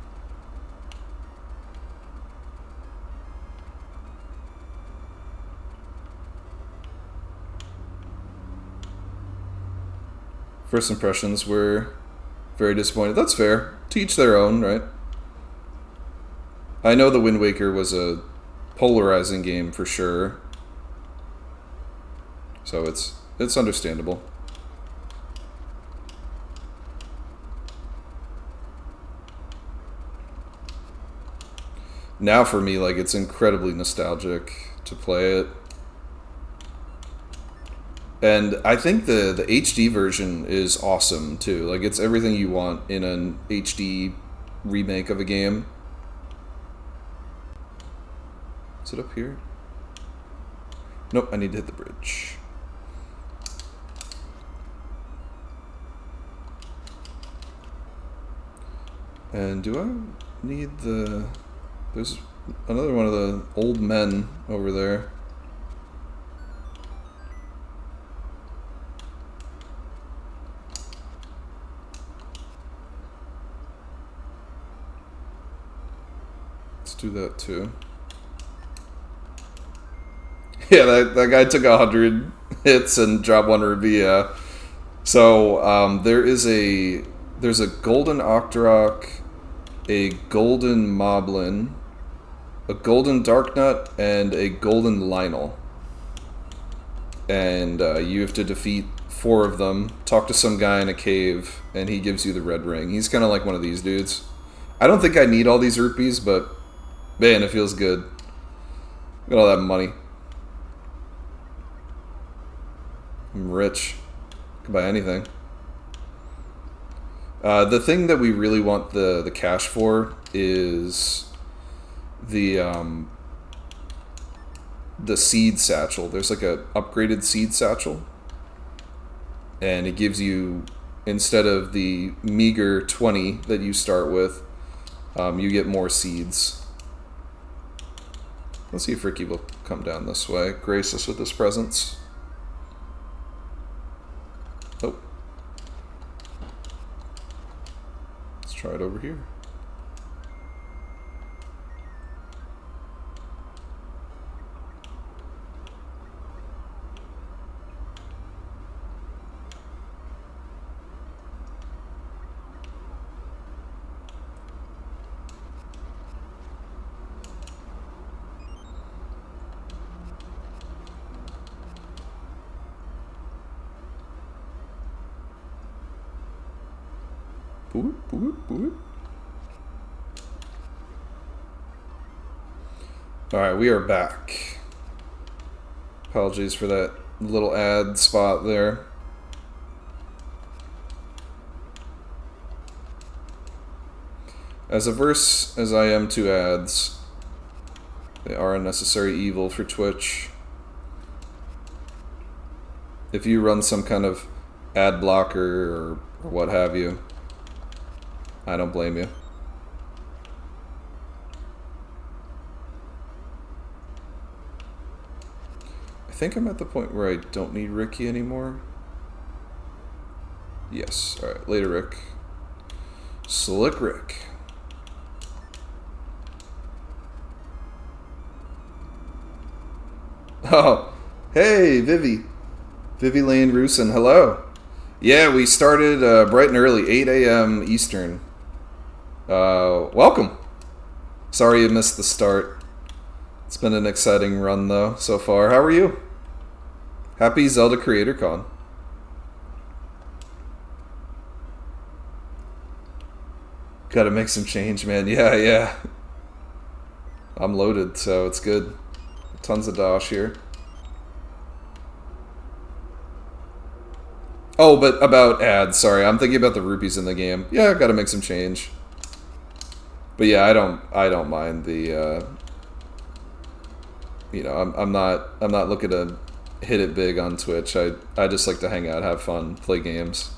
First impressions were very disappointed. That's fair. To each their own, right? I know the Wind Waker was a polarizing game for sure. So it's understandable. Now for me, like, it's incredibly nostalgic to play it. And I think the HD version is awesome too. Like, it's everything you want in an HD remake of a game. Is it up here? Nope, I need to hit the bridge. And do I need the... There's another one of the old men over there. Let's do that too. Yeah, that guy took 100 hits and dropped 1 rupee, yeah. So, there's a golden Octorok, a golden Moblin, a golden Darknut, and a golden Lionel. And you have to defeat 4 of them, talk to some guy in a cave, and he gives you the red ring. He's kind of like one of these dudes. I don't think I need all these rupees, but man, it feels good. Got all that money. I'm rich. Can buy anything. The thing that we really want the cash for is the seed satchel. There's like a upgraded seed satchel, and it gives you, instead of the meager 20 that you start with, you get more seeds. Let's see if Ricky will come down this way, grace us with his presence. Oh. Let's try it over here. Boop, boop, boop. Alright, we are back. Apologies for that little ad spot there. As averse as I am to ads, they are a necessary evil for Twitch. If you run some kind of ad blocker or what have you, I don't blame you. I think I'm at the point where I don't need Ricky anymore. Yes. All right. Later, Rick. Slick Rick. Oh, hey, Vivi. Vivi Lane Rusin. Hello. Yeah, we started bright and early, 8 a.m. Eastern. Welcome. Sorry you missed the start. It's been an exciting run, though, so far. How are you? Happy Zelda Creator Con. Gotta make some change, man. Yeah. I'm loaded, so it's good. Tons of dosh here. Oh, but about ads, sorry. I'm thinking about the rupees in the game. Yeah, gotta make some change. But yeah, I don't mind the you know, I'm not looking to hit it big on Twitch. I just like to hang out, have fun, play games.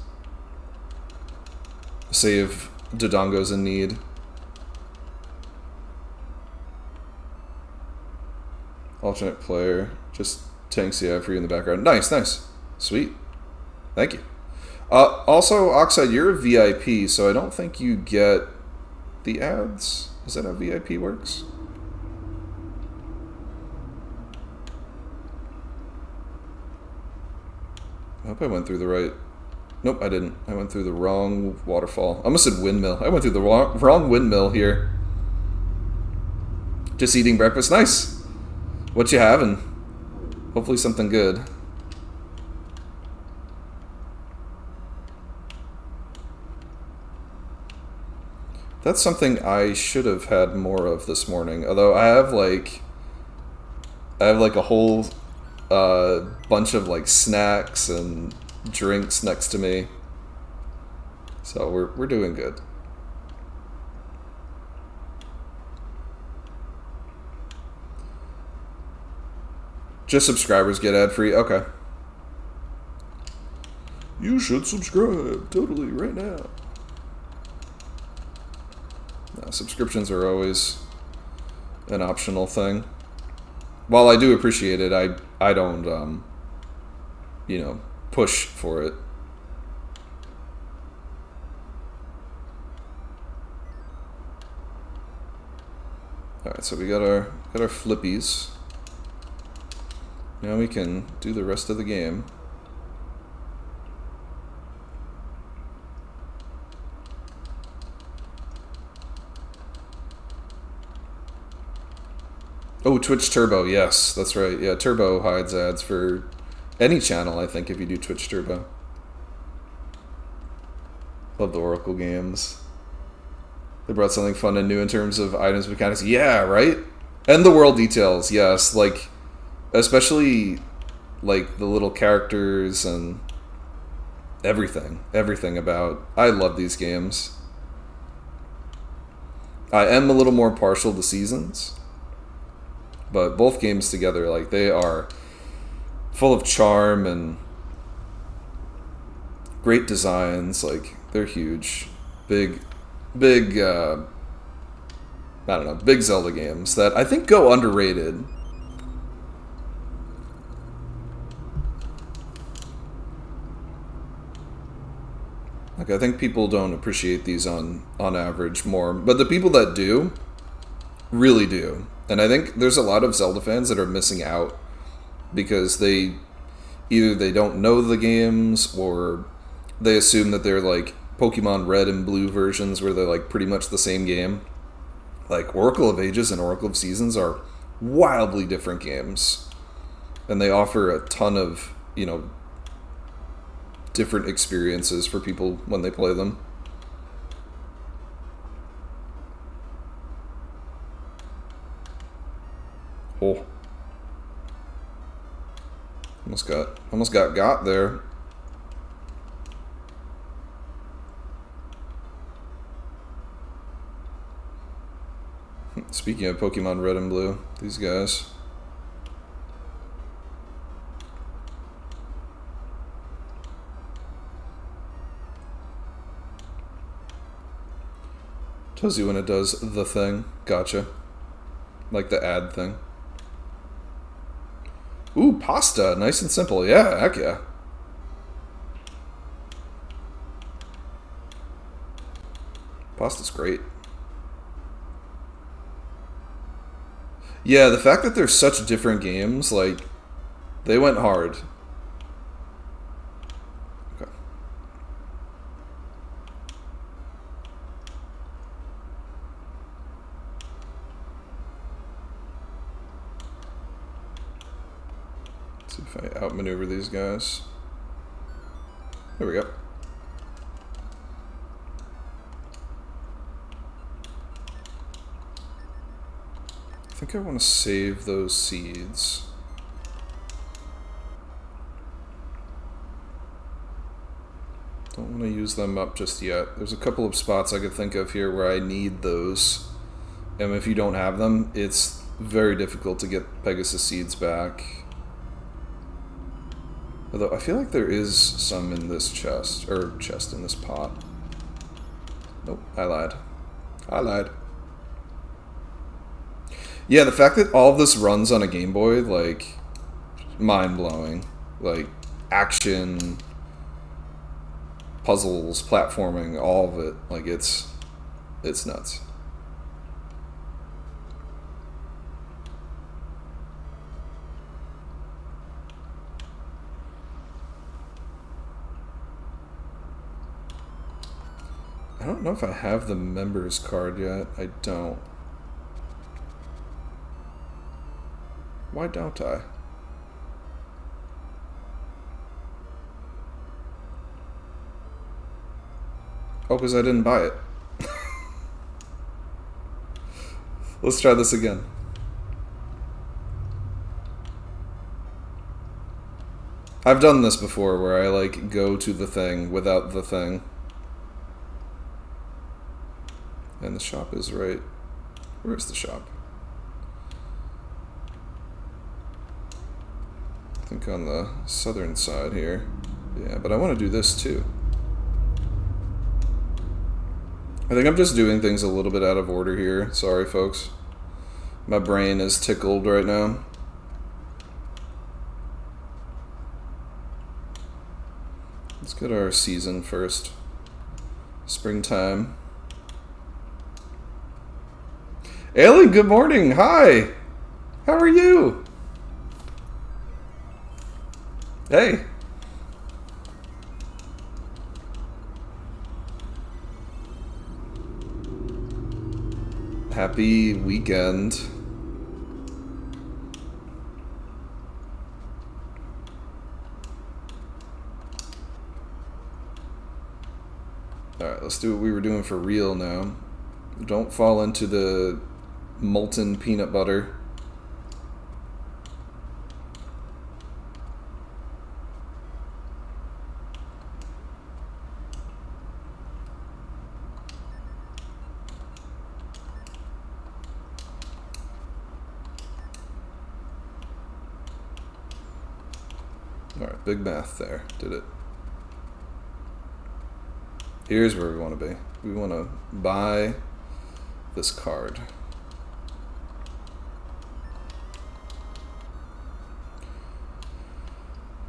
Save Dodongo's in need. Alternate player. Just tanks the ad for you in the background. Nice. Sweet. Thank you. Also, Oxide, you're a VIP, so I don't think you get the ads. Is that how VIP works? I hope I went through the right... Nope, I didn't. I went through the wrong waterfall. I almost said windmill. I went through the wrong windmill here. Just eating breakfast. Nice. What you having? Hopefully something good. That's something I should have had more of this morning. Although I have like a whole bunch of like snacks and drinks next to me. So we're doing good. Just subscribers get ad-free? Okay. You should subscribe totally right now. No, subscriptions are always an optional thing. While I do appreciate it, I don't you know, push for it. Alright, so we got our flippies. Now we can do the rest of the game. Oh, Twitch Turbo, yes, that's right. Yeah, Turbo hides ads for any channel, I think, if you do Twitch Turbo. Love the Oracle games. They brought something fun and new in terms of items mechanics. Yeah, right? And the world details, yes. Like, especially, like, the little characters and everything. Everything about... I love these games. I am a little more partial to Seasons. But both games together, like, they are full of charm and great designs. Like, they're huge. Big, I don't know, big Zelda games that I think go underrated. Like, I think people don't appreciate these on average more. But the people that do, really do. And I think there's a lot of Zelda fans that are missing out because either they don't know the games or they assume that they're like Pokemon Red and Blue versions where they're like pretty much the same game. Like Oracle of Ages and Oracle of Seasons are wildly different games. And they offer a ton of, you know, different experiences for people when they play them. Oh. Almost got there. Speaking of Pokemon Red and Blue, these guys. Tells you when it does the thing. Gotcha. Like the ad thing. Ooh, pasta. Nice and simple. Yeah, heck yeah. Pasta's great. Yeah, the fact that they're such different games, like, they went hard. Okay. Let's see if I outmaneuver these guys. There we go. I think I want to save those seeds. Don't want to use them up just yet. There's a couple of spots I could think of here where I need those. And if you don't have them, it's very difficult to get Pegasus seeds back. Although I feel like there is some in this chest, or chest in this pot. Nope, I lied. I lied. Yeah, the fact that all of this runs on a Game Boy, like, mind-blowing. Like, action, puzzles, platforming, all of it. Like, it's nuts. I don't know if I have the members card yet. I don't. Why don't I? Oh, because I didn't buy it. Let's try this again. I've done this before where I, like, go to the thing without the thing. And the shop is right... Where's the shop? I think on the southern side here. Yeah, but I want to do this too. I think I'm just doing things a little bit out of order here. Sorry, folks. My brain is tickled right now. Let's get our season first. Springtime. Ailey, good morning. Hi. How are you? Hey. Happy weekend. Alright, let's do what we were doing for real now. Don't fall into the molten peanut butter. Alright, big math there. Did it. Here's where we want to be. We want to buy this card.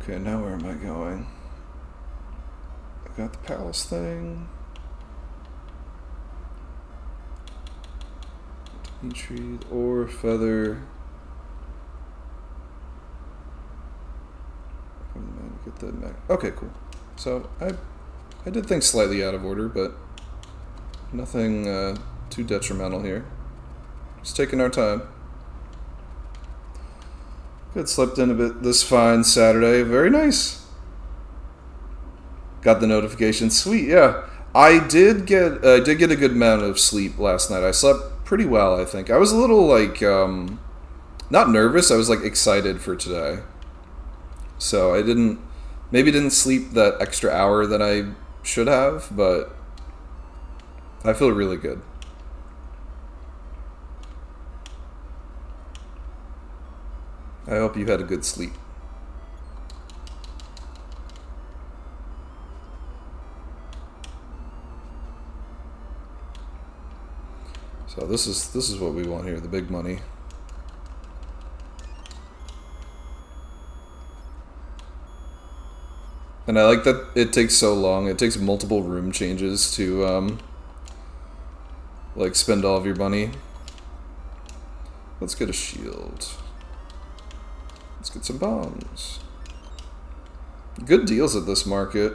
Okay, now where am I going? I got the palace thing. Tree or feather. Get that back. Okay, cool. So I did things slightly out of order, but nothing too detrimental here. Just taking our time. Good, slept in a bit this fine Saturday. Very nice. Got the notification. Sweet, yeah. I did get a good amount of sleep last night. I slept pretty well, I think. I was a little like not nervous. I was like excited for today. So I maybe didn't sleep that extra hour that I should have, but I feel really good. I hope you had a good sleep. So this is what we want here, the big money. And I like that it takes so long. It takes multiple room changes to Like, spend all of your money. Let's get a shield. Let's get some bombs. Good deals at this market.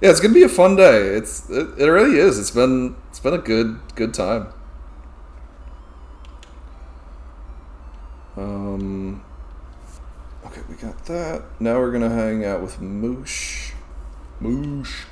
Yeah, it's gonna be a fun day. It really is. It's been a good time. Okay, we got that. Now we're gonna hang out with Moosh. Moosh.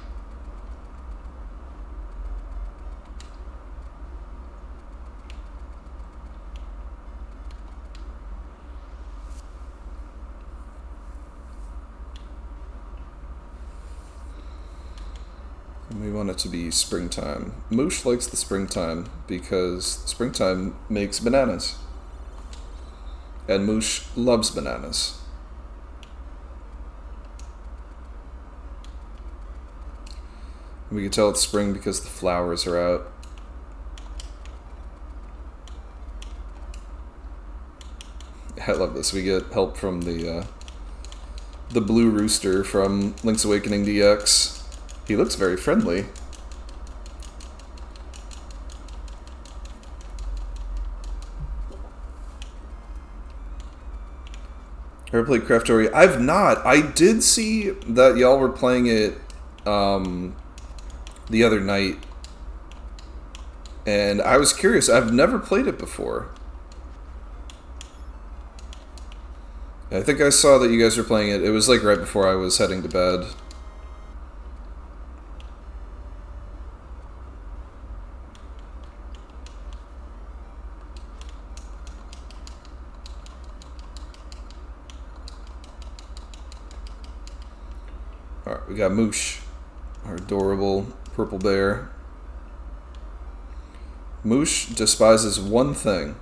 And we want it to be springtime. Moosh likes the springtime because springtime makes bananas. And Moosh loves bananas. We can tell it's spring because the flowers are out. I love this. We get help from the blue rooster from Link's Awakening DX. He looks very friendly. Ever played Craftoria? I've not. I did see that y'all were playing it the other night, and I was curious. I've never played it before. I think I saw that you guys were playing it. It was like right before I was heading to bed. Alright, we got Moosh, our adorable purple bear. Moosh despises one thing,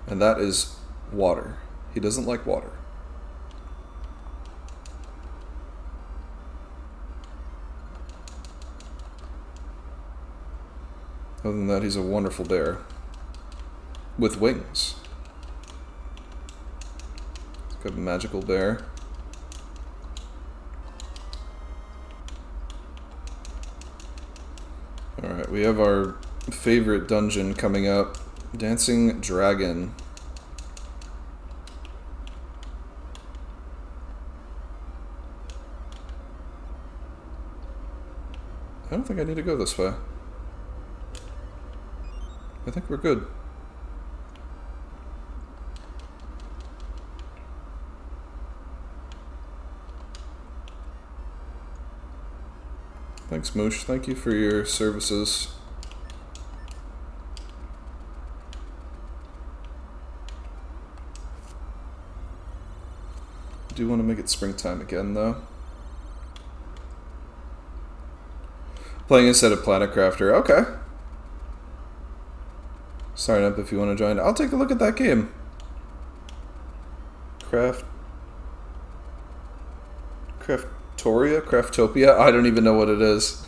and that is water. He doesn't like water. Other than that, he's a wonderful bear. With wings. He's got a magical bear. Alright, we have our favorite dungeon coming up. Dancing Dragon. I don't think I need to go this way. I think we're good. Thanks, Moosh. Thank you for your services. I do want to make it springtime again, though. Playing instead of Planet Crafter. Okay. Sign up if you want to join. I'll take a look at that game. Craftopia? I don't even know what it is.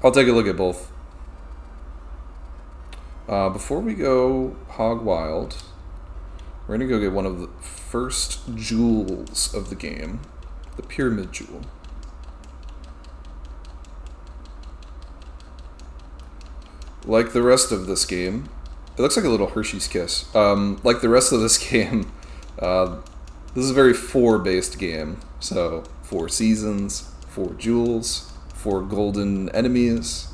I'll take a look at both. Before we go hog wild, we're gonna go get one of the first jewels of the game. The Pyramid Jewel. Like the rest of this game, it looks like a little Hershey's Kiss. Like the rest of this game, this is a very 4-based game. So 4 seasons, 4 jewels, 4 golden enemies.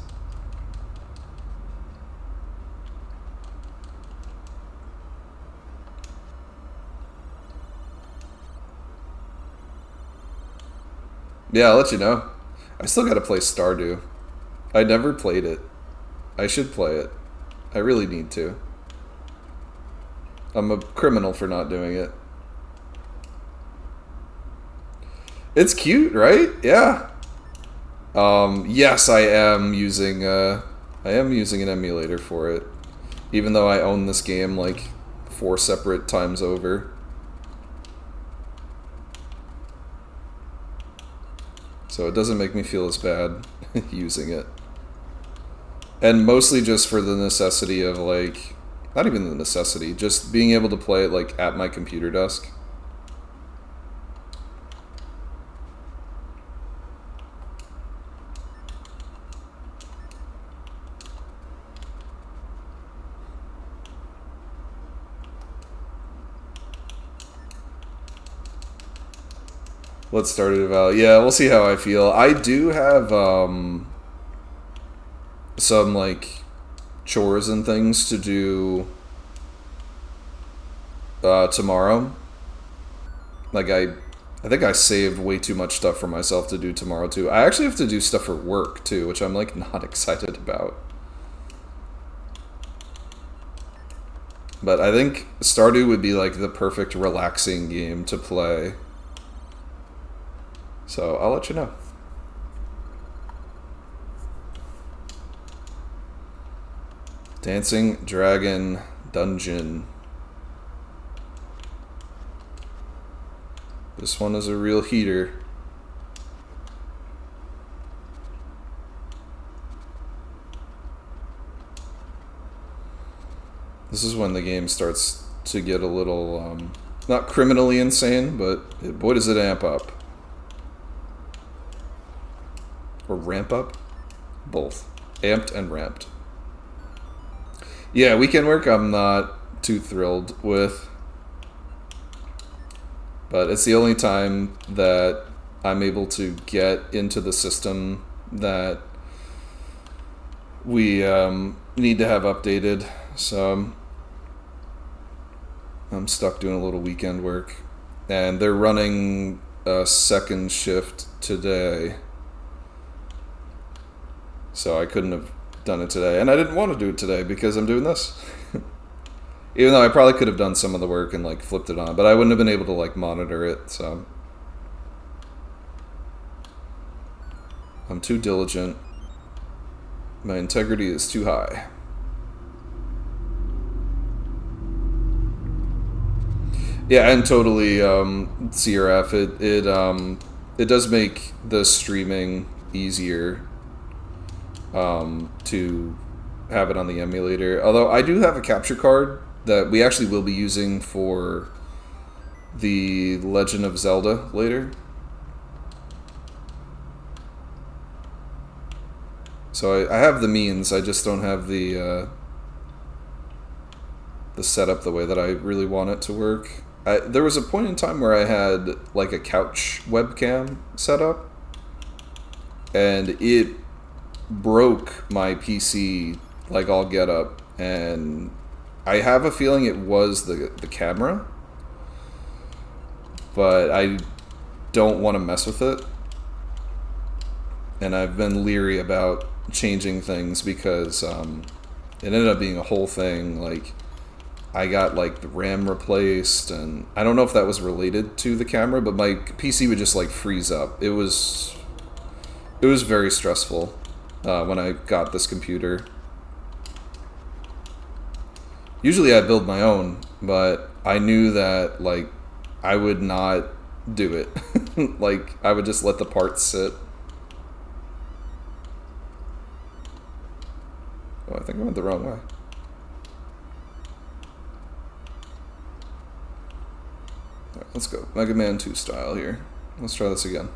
Yeah, I'll let you know. I still gotta play Stardew. I never played it. I should play it. I really need to. I'm a criminal for not doing it. It's cute, right? Yeah. Yes, I am using an emulator for it. Even though I own this game like 4 separate times over. So it doesn't make me feel as bad using it. And mostly just for the necessity of, like, not even the necessity, just being able to play it, like, at my computer desk. what Stardew Valley. Yeah, we'll see how I feel. I do have some like chores and things to do tomorrow. Like I think I saved way too much stuff for myself to do tomorrow too. I actually have to do stuff for work too, which I'm like not excited about. But I think Stardew would be like the perfect relaxing game to play. So I'll let you know. Dancing Dragon Dungeon. This one is a real heater. This is when the game starts to get a little, not criminally insane, but boy does it amp up. Or ramp up? Both. Amped and ramped. Yeah, weekend work I'm not too thrilled with. But it's the only time that I'm able to get into the system that we need to have updated. So I'm stuck doing a little weekend work. And they're running a second shift today. So I couldn't have done it today. And I didn't want to do it today because I'm doing this. Even though I probably could have done some of the work and like flipped it on, but I wouldn't have been able to like monitor it, so I'm too diligent. My integrity is too high. Yeah, and totally CRF. It does make the streaming easier to have it on the emulator. Although I do have a capture card that we actually will be using for the Legend of Zelda later. So I have the means, I just don't have the setup the way that I really want it to work. There was a point in time where I had like a couch webcam set up, and it broke my PC like all get up, and I have a feeling it was the camera, but I don't want to mess with it. And I've been leery about changing things because it ended up being a whole thing. Like, I got like the RAM replaced, and I don't know if that was related to the camera, but my PC would just like freeze up. It was very stressful when I got this computer. Usually I build my own, but I knew that like I would not do it. Like, I would just let the parts sit. Oh, I think I went the wrong way. Alright, let's go. Mega Man 2 style here. Let's try this again.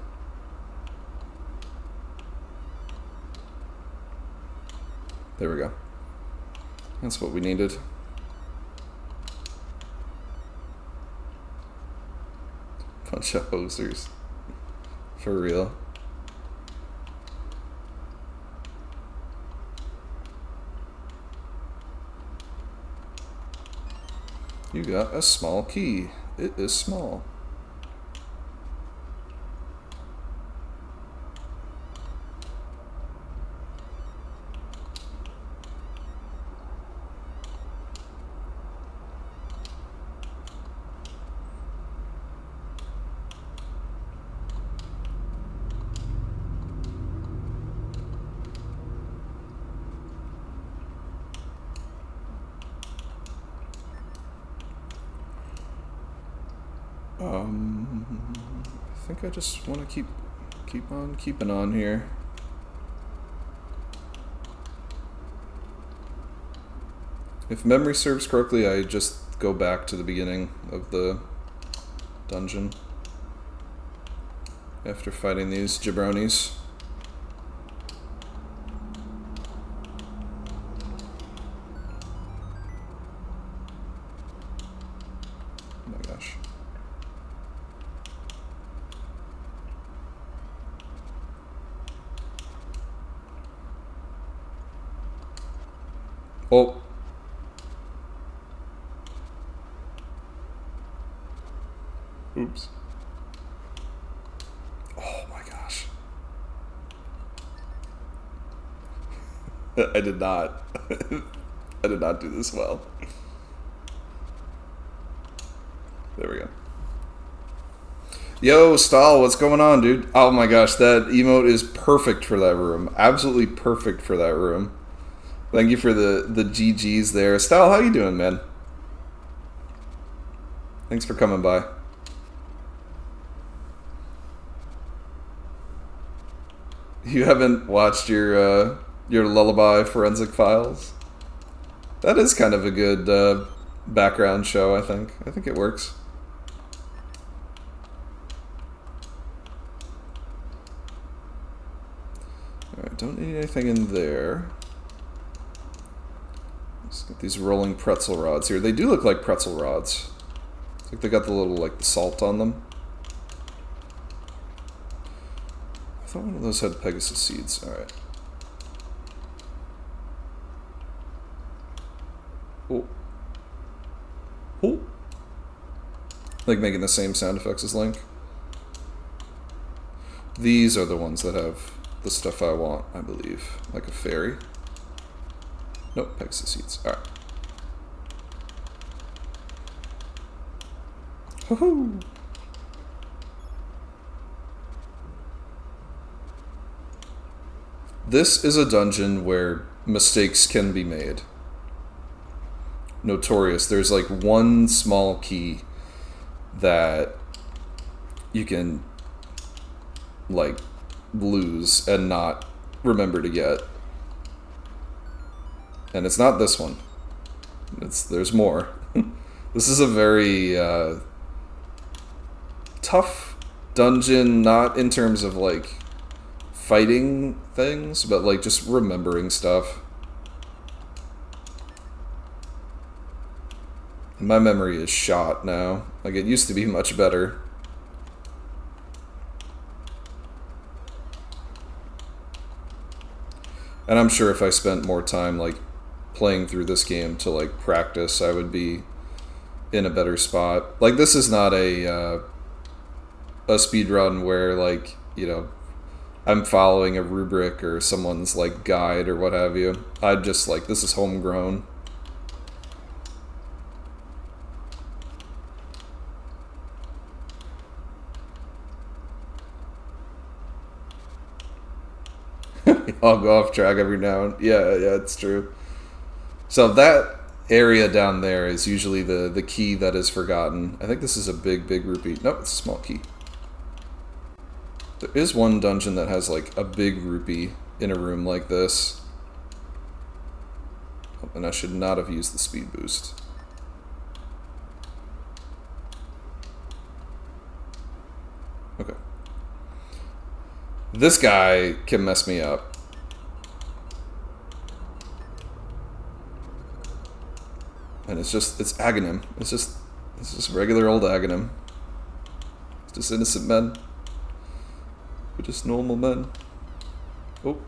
There we go. That's what we needed. Bunch of hosers. For real. You got a small key. It is small. I think I just want to keep on keeping on here. If memory serves correctly, I just go back to the beginning of the dungeon after fighting these jabronis. Oh my gosh. Oh. Oops. Oh my gosh. I did not. I did not do this well. There we go. Yo, Stahl, what's going on, dude? Oh my gosh, that emote is perfect for that room. Absolutely perfect for that room. Thank you for the GGs there. Stahl, how you doing, man? Thanks for coming by. You haven't watched your Lullaby Forensic Files? That is kind of a good background show, I think. I think it works. Alright, don't need anything in there. Let's get these rolling pretzel rods here. They do look like pretzel rods. It's like they got the little, like, salt on them. I thought one of those had Pegasus seeds. Alright. Oh. Oh. Like making the same sound effects as Link. These are the ones that have the stuff I want, I believe. Like a fairy. Nope, Pegasus seeds. Alright. Woohoo! This is a dungeon where mistakes can be made. Notorious. There's like one small key that you can like lose and not remember to get. And it's not this one. There's more. This is a very tough dungeon, not in terms of like fighting things, but like just remembering stuff. My memory is shot now. Like, it used to be much better. And I'm sure if I spent more time, like, playing through this game to, like, practice, I would be in a better spot. Like, this is not a speedrun where, like, you know, I'm following a rubric or someone's, like, guide or what have you. I'd just, like, this is homegrown. I'll go off track every now and yeah, it's true. So that area down there is usually the key that is forgotten. I think this is a big rupee. Nope, it's a small key. There is one dungeon that has like a big rupee in a room like this. Oh, and I should not have used the speed boost. Okay. This guy can mess me up. And it's Aghanim. It's just regular old Aghanim. It's just innocent men. We're just normal men. Oh.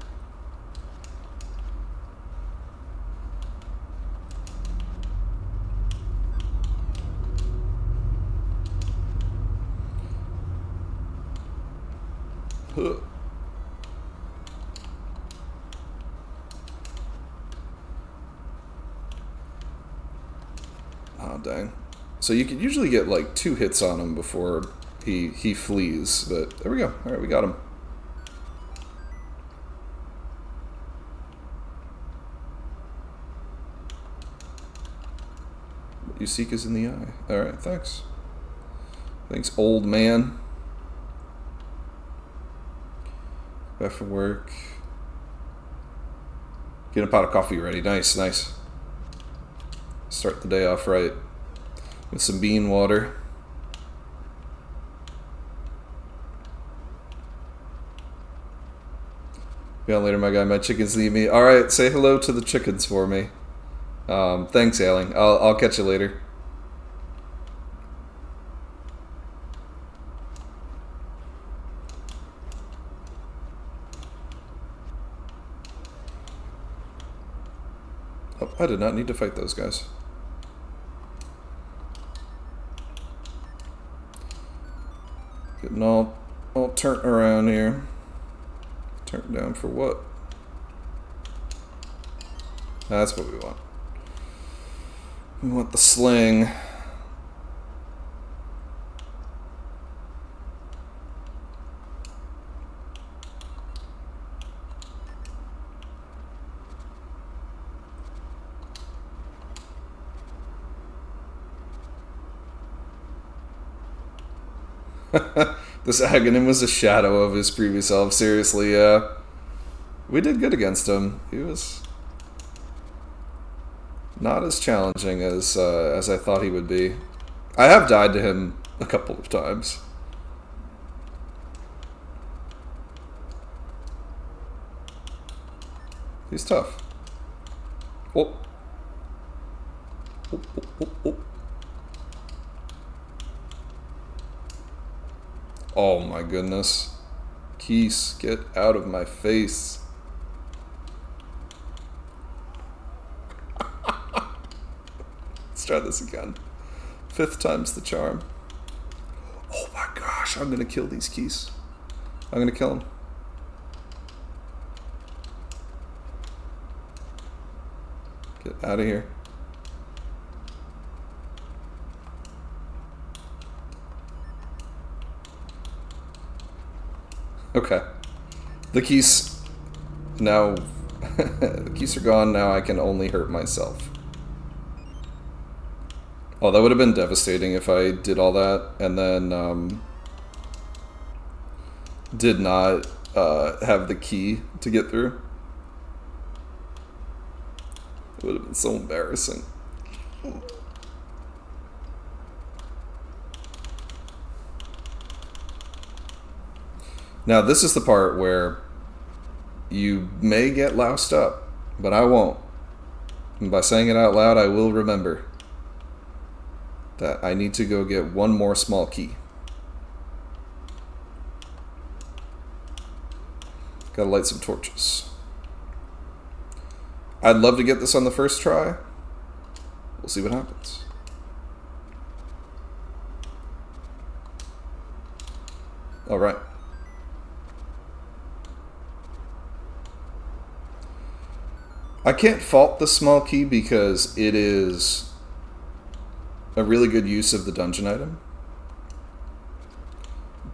Huh. Oh, dang. So you could usually get like 2 hits on him before he flees, but there we go. Alright, we got him. What you seek is in the eye. Alright, thanks. Thanks, old man. Back from work. Get a pot of coffee ready. Nice, nice. Start the day off right with some bean water. Be on later, my guy. My chickens need me. All right, say hello to the chickens for me. Thanks, Ailing. I'll catch you later. Oh, Oh, I did not need to fight those guys. Getting all turned around here. Turned down for what? That's what we want. We want the sling. This Aghanim was a shadow of his previous self. Seriously, yeah. We did good against him. He was not as challenging as I thought he would be. I have died to him a couple of times. He's tough. Oh. Oh, oh, oh, oh. Oh my goodness. Keese, get out of my face. Let's try this again. 5th time's the charm. Oh my gosh, I'm gonna kill these Keese. I'm gonna kill him. Get out of here. Okay. The keys now the keys are gone. Now I can only hurt myself. Oh, that would have been devastating if I did all that and then did not have the key to get through. It would have been so embarrassing. Now, this is the part where you may get loused up, but I won't. And by saying it out loud, I will remember that I need to go get one more small key. Gotta light some torches. I'd love to get this on the first try. We'll see what happens. All right. I can't fault the small key because it is a really good use of the dungeon item.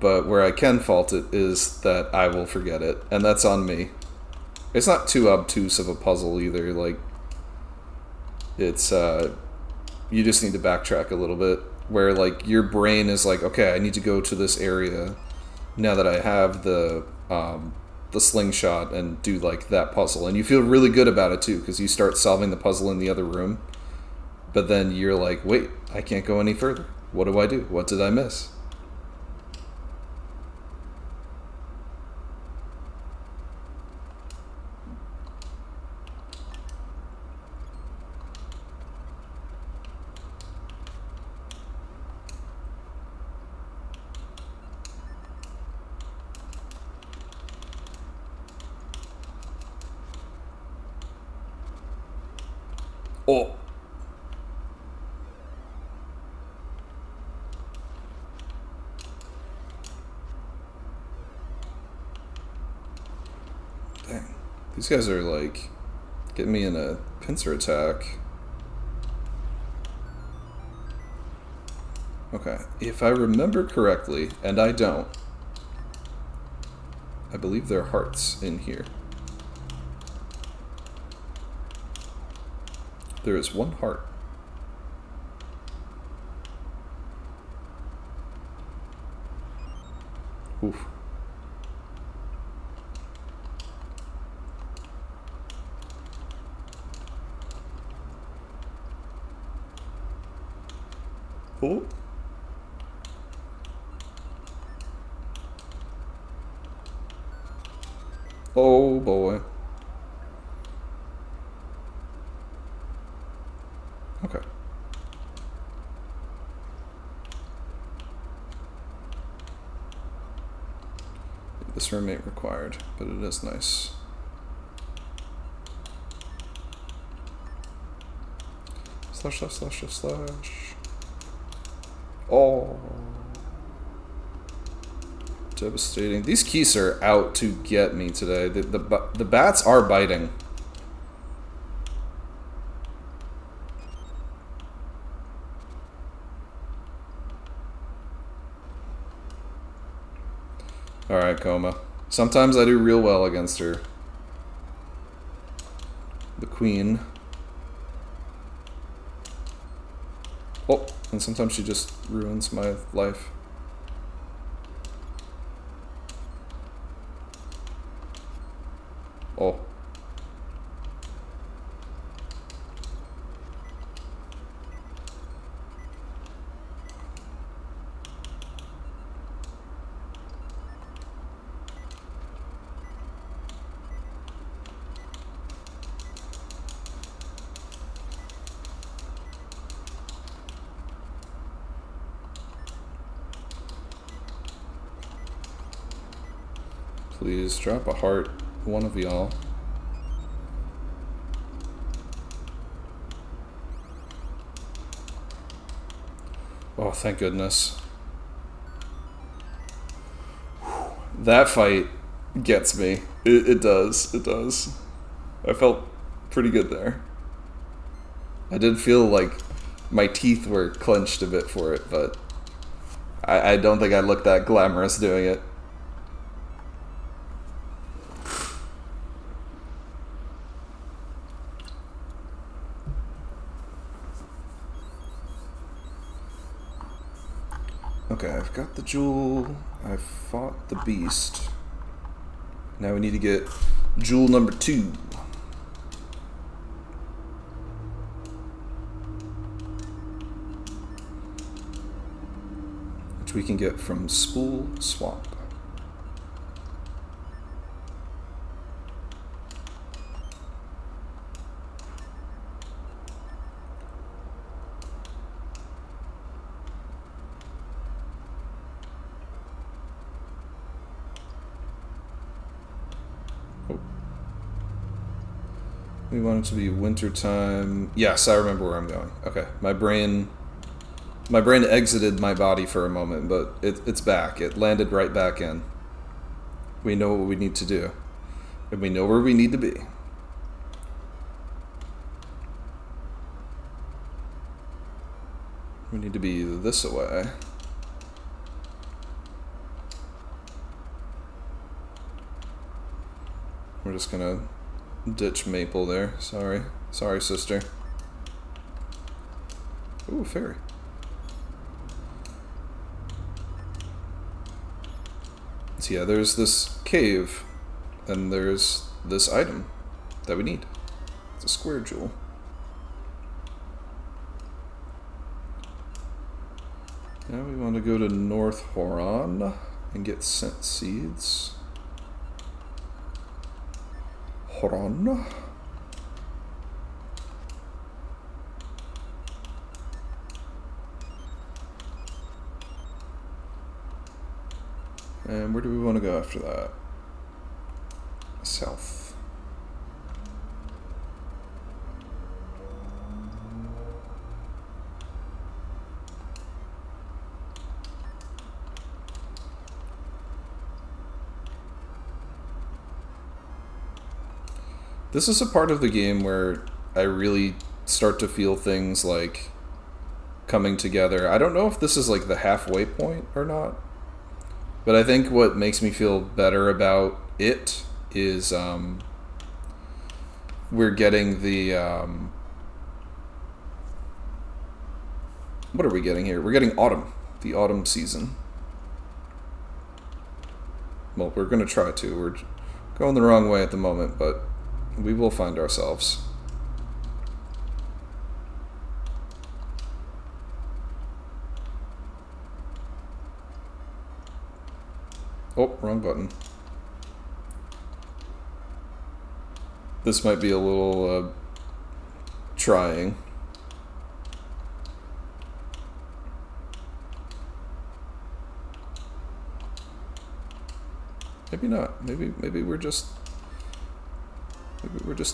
But where I can fault it is that I will forget it, and that's on me. It's not too obtuse of a puzzle either. Like, it's you just need to backtrack a little bit. Where like your brain is like, okay, I need to go to this area now that I have the slingshot and do like that puzzle, and you feel really good about it too because you start solving the puzzle in the other room. But then you're like, wait, I can't go any further. What do I do? What did I miss? Oh. Dang. These guys are like getting me in a pincer attack. Okay. If I remember correctly, and I don't, I believe there are hearts in here. There is one heart. Oof. Oh. Oh boy. Okay. This room ain't required, but it is nice. Slash, slash, slash, slash, slash. Oh. Devastating. These keys are out to get me today. The bats are biting. Alright, Coma. Sometimes I do real well against her. The queen. Oh, and sometimes she just ruins my life. Oh. Please drop a heart, one of y'all. Oh, thank goodness. That fight gets me. It does. It does. I felt pretty good there. I did feel like my teeth were clenched a bit for it, but I don't think I looked that glamorous doing it. Okay, I've got the jewel. I fought the beast. Now we need to get jewel number 2. Which we can get from Spool Swamp. We want it to be winter time. Yes, I remember where I'm going. Okay, my brain exited my body for a moment, but it's back. It landed right back in. We know what we need to do, and we know where we need to be. We need to be this away. We're just gonna ditch Maple there. Sorry, sister. Ooh, fairy. So yeah, there's this cave, and there's this item that we need. It's a square jewel. Now we want to go to North Horon and get scent seeds. Horon. And where do we want to go after that? South. This is a part of the game where I really start to feel things like coming together. I don't know if this is like the halfway point or not, but I think what makes me feel better about it is we're getting the what are we getting here? We're getting autumn, the autumn season. Well, we're going to try to. We're going the wrong way at the moment, but we will find ourselves. Oh, wrong button. This might be a little trying. Maybe not. Maybe we're just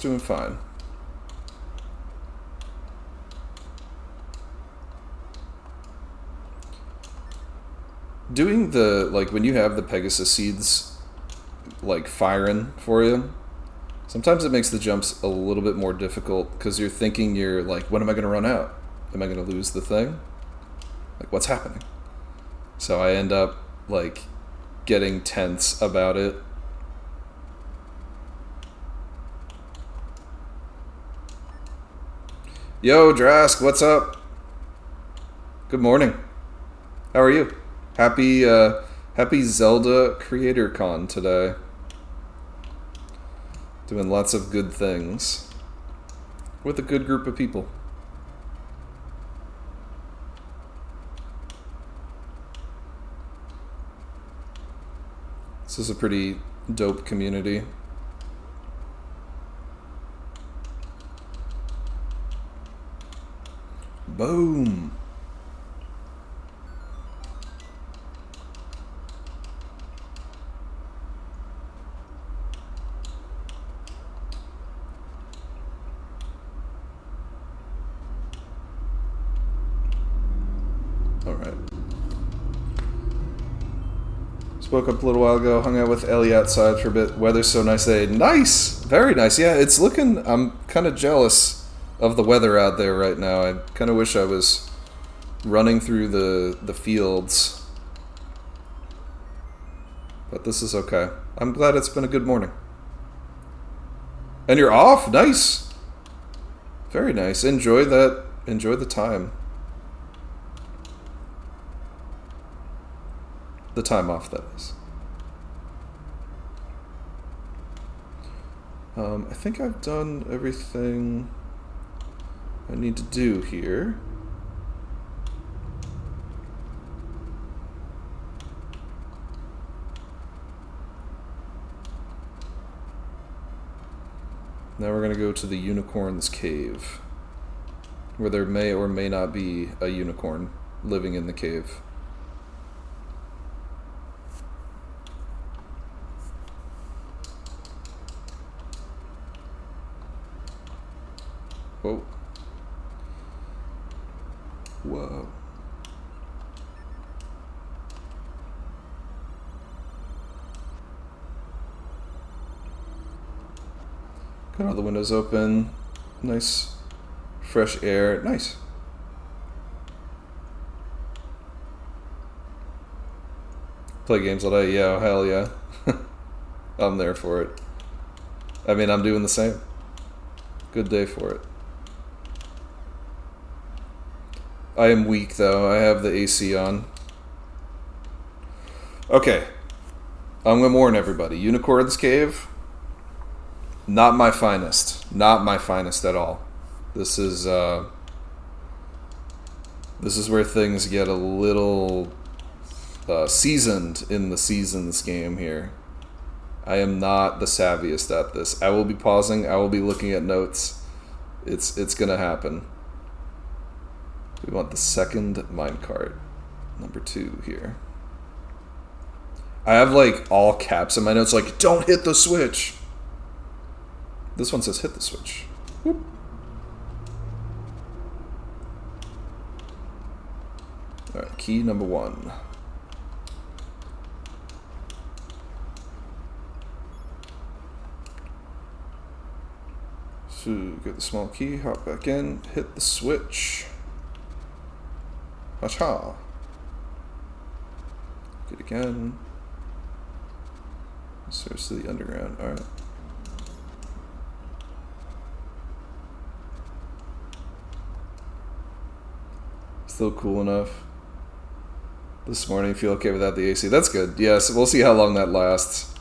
doing fine. Doing the, like, when you have the Pegasus seeds, like, firing for you, sometimes it makes the jumps a little bit more difficult because you're thinking, you're like, when am I going to run out? Am I going to lose the thing? Like, what's happening? So I end up, like, getting tense about it. Yo, Drask, what's up? Good morning. How are you? Happy Zelda Creator Con today. Doing lots of good things with a good group of people. This is a pretty dope community. Boom. Alright. Spoke up a little while ago, hung out with Ellie outside for a bit. Weather's so nice today. Nice! Very nice. Yeah, it's looking... I'm kind of jealous of the weather out there right now. I kind of wish I was running through the fields. But this is okay. I'm glad it's been a good morning. And you're off? Nice! Very nice. Enjoy that. Enjoy the time. The time off, that is. I think I've done everything I need to do here. Now we're going to go to the unicorn's cave, where there may or may not be a unicorn living in the cave. Whoa. Whoa. Got all the windows open. Nice fresh air. Nice. Play games all day. Yeah, hell yeah. I'm there for it. I mean, I'm doing the same. Good day for it. I am weak, though. I have the AC on. Okay. I'm going to warn everybody. Unicorn's Cave, not my finest. Not my finest at all. This is where things get a little seasoned in the seasons game here. I am not the savviest at this. I will be pausing. I will be looking at notes. It's going to happen. We want the second minecart, number 2 here. I have like all caps in my notes, like, don't hit the switch. This one says hit the switch. Whoop. Alright, key number 1. So, get the small key, hop back in, hit the switch. Hacha. Get again. Search to the underground. Alright. Still cool enough. This morning, feel okay without the AC. That's good. Yes, we'll see how long that lasts.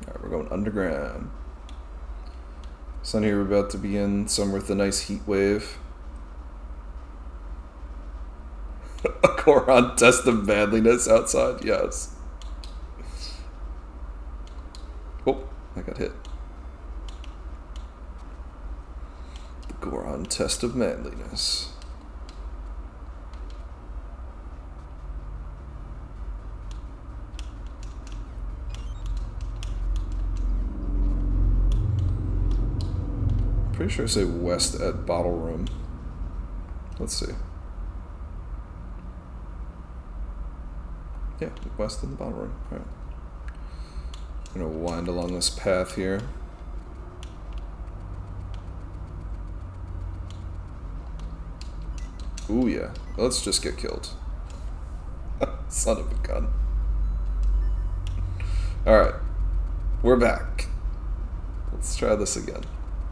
Alright, we're going underground. Sun here, we're about to begin summer with a nice heat wave. A Goron test of manliness outside, yes. Oh, I got hit. The Goron test of manliness. Pretty sure I say west at Bottle Room. Let's see. Yeah, west in the bottom room. Alright. I'm gonna wind along this path here. Ooh, yeah. Let's just get killed. Son of a gun. Alright. We're back. Let's try this again.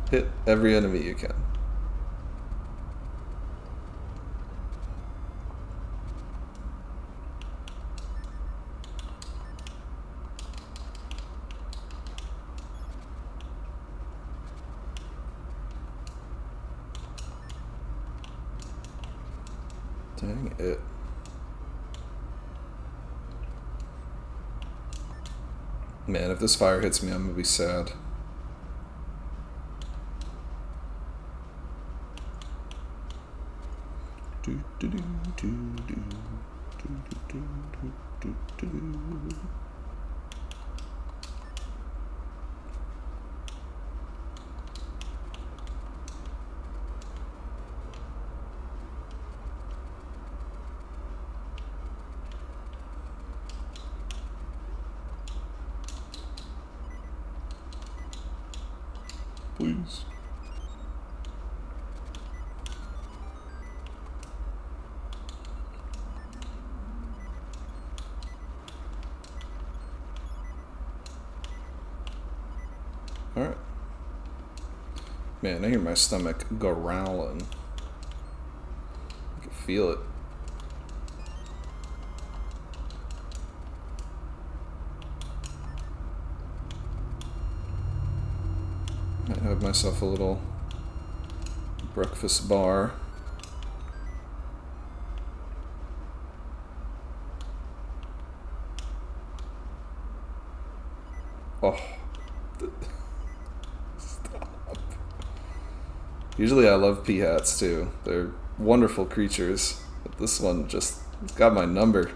Hit every enemy you can. Dang it. Man, if this fire hits me, I'm gonna be sad. Please. Alright. Man, I hear my stomach growling. I can feel it. I have myself a little breakfast bar. Oh. Stop. Usually I love peahats too. They're wonderful creatures. But this one just got my number.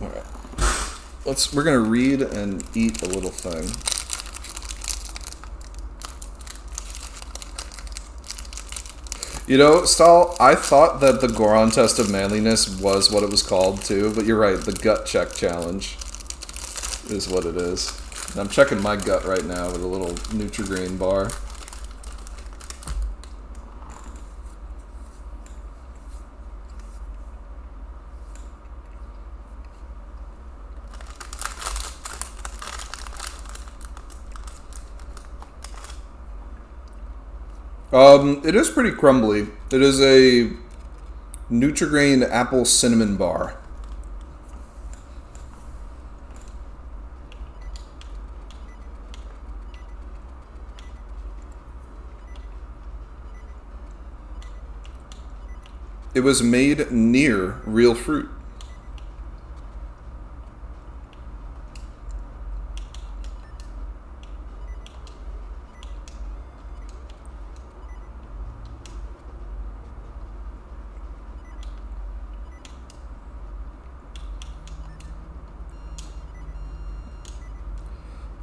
Alright. We're gonna read and eat a little thing. You know, Stahl, I thought that the Goron test of manliness was what it was called too, but you're right, the gut check challenge is what it is. And I'm checking my gut right now with a little Nutri-Grain bar. It is pretty crumbly. It is a Nutri-Grain apple cinnamon bar. It was made near real fruit.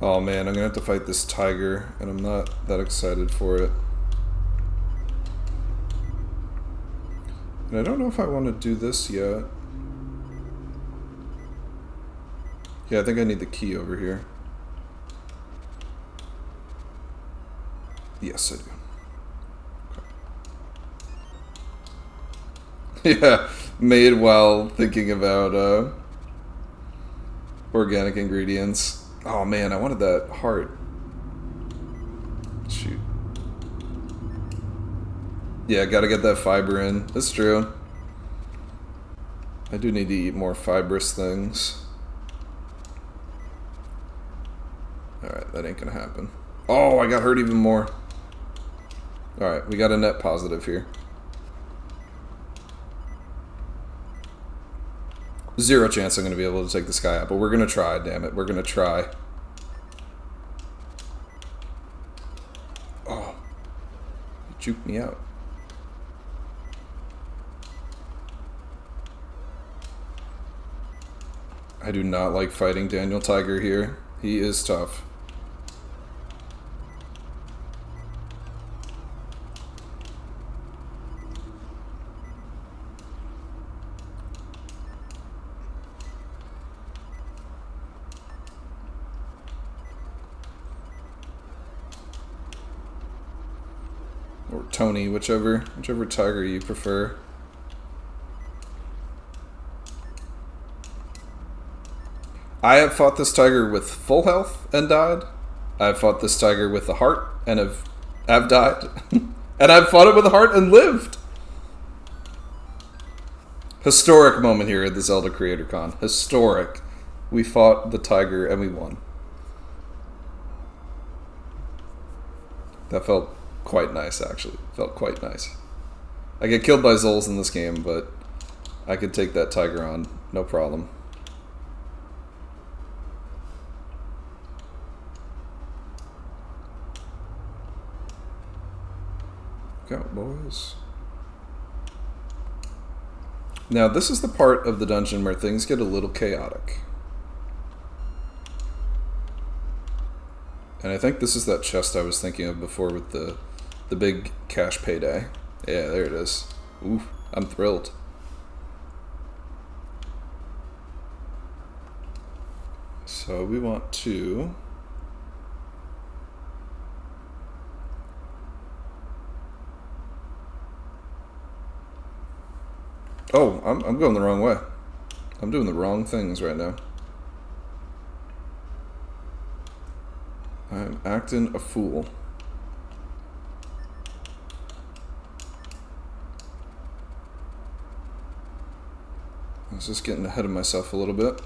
Oh man, I'm gonna have to fight this tiger, and I'm not that excited for it. And I don't know if I want to do this yet. Yeah, I think I need the key over here. Yes, I do. Yeah, made while thinking about organic ingredients. Oh man, I wanted that heart. Shoot. Yeah, gotta get that fiber in. That's true. I do need to eat more fibrous things. Alright, that ain't gonna happen. Oh, I got hurt even more. Alright, we got a net positive here. 0 chance I'm going to be able to take this guy out, but we're going to try, damn it. We're going to try. Oh. You juked me out. I do not like fighting Daniel Tiger here. He is tough. Or Tony, whichever tiger you prefer. I have fought this tiger with full health and died. I've fought this tiger with a heart and have died. And I've fought it with a heart and lived. Historic moment here at the Zelda Creator Con. Historic. We fought the tiger and we won. That felt quite nice, actually. Felt quite nice. I get killed by Zols in this game, but I could take that tiger on, no problem. Look out, boys. Now, this is the part of the dungeon where things get a little chaotic. And I think this is that chest I was thinking of before with the big cash payday. Yeah, there it is. Ooh, I'm thrilled. So we want to... Oh, I'm going the wrong way. I'm doing the wrong things right now. I'm acting a fool. I was just getting ahead of myself a little bit.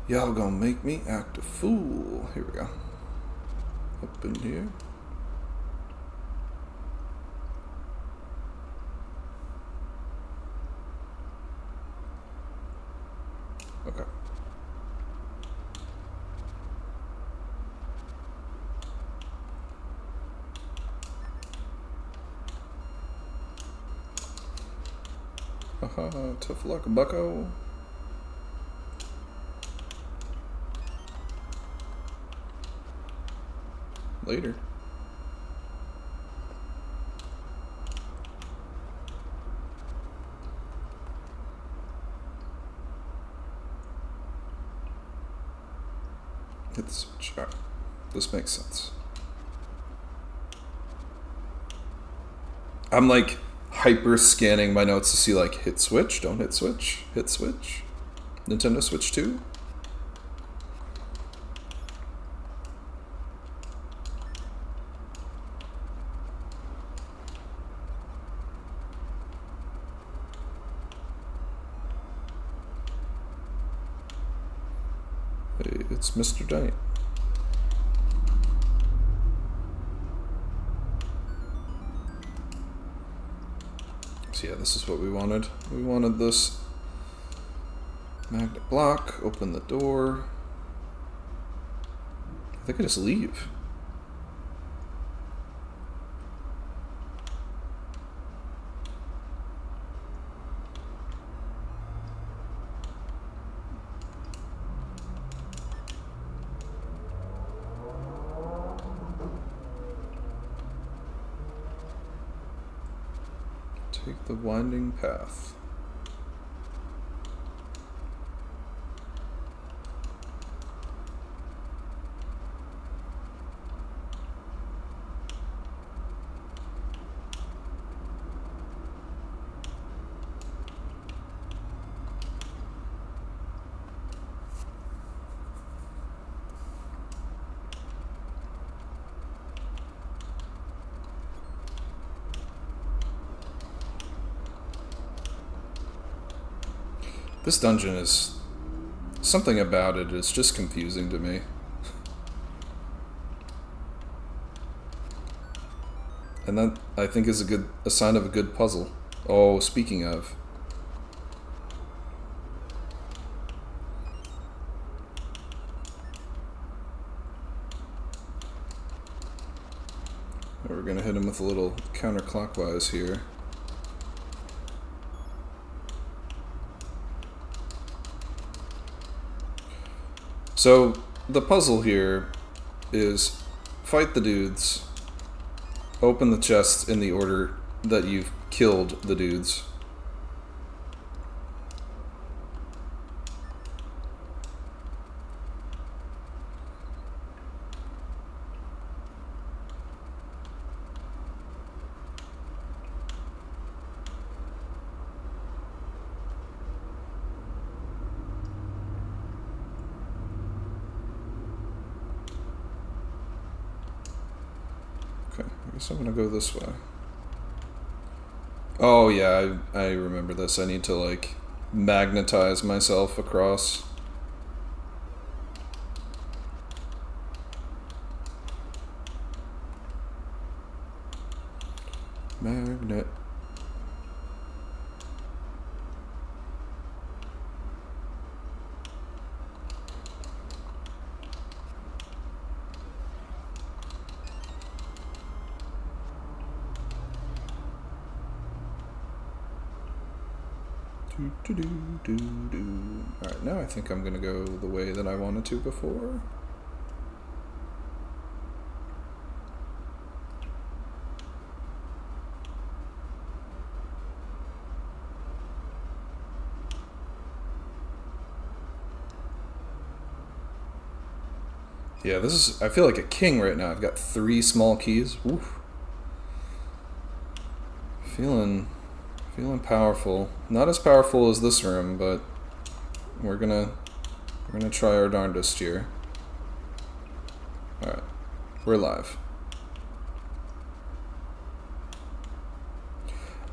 Y'all gonna make me act a fool. Here we go. Up in here. Okay. Haha, tough luck, bucko. Later. Hit the switch. Alright. This makes sense. I'm like hyper scanning my notes to see like hit switch, don't hit switch, hit switch. Nintendo Switch 2. Hey, it's Mr. Knight. So yeah, this is what we wanted. We wanted this magnet block, open the door. I think I just leave. Take the winding path. This dungeon is... something about it is just confusing to me. And that, I think, is a sign of a good puzzle. Oh, speaking of... we're gonna hit him with a little counterclockwise here. So, the puzzle here is fight the dudes, open the chest in the order that you've killed the dudes. guess I'm gonna go this way. Oh yeah, I remember this. I need to like magnetize myself across. Magnet. Alright, now I think I'm gonna go the way that I wanted to before. Yeah, this is... I feel like a king right now. I've got 3 small keys. Oof. Feeling powerful. Not as powerful as this room, but we're gonna try our darndest here. Alright. We're live.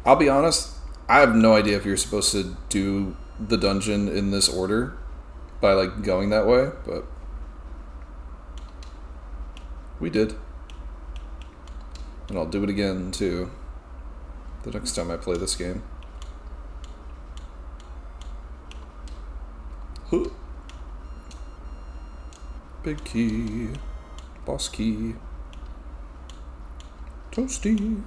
I'll be honest, I have no idea if you're supposed to do the dungeon in this order by like going that way, but we did. And I'll do it again too the next time I play this game. Huh. Big key. Boss key. Toasty.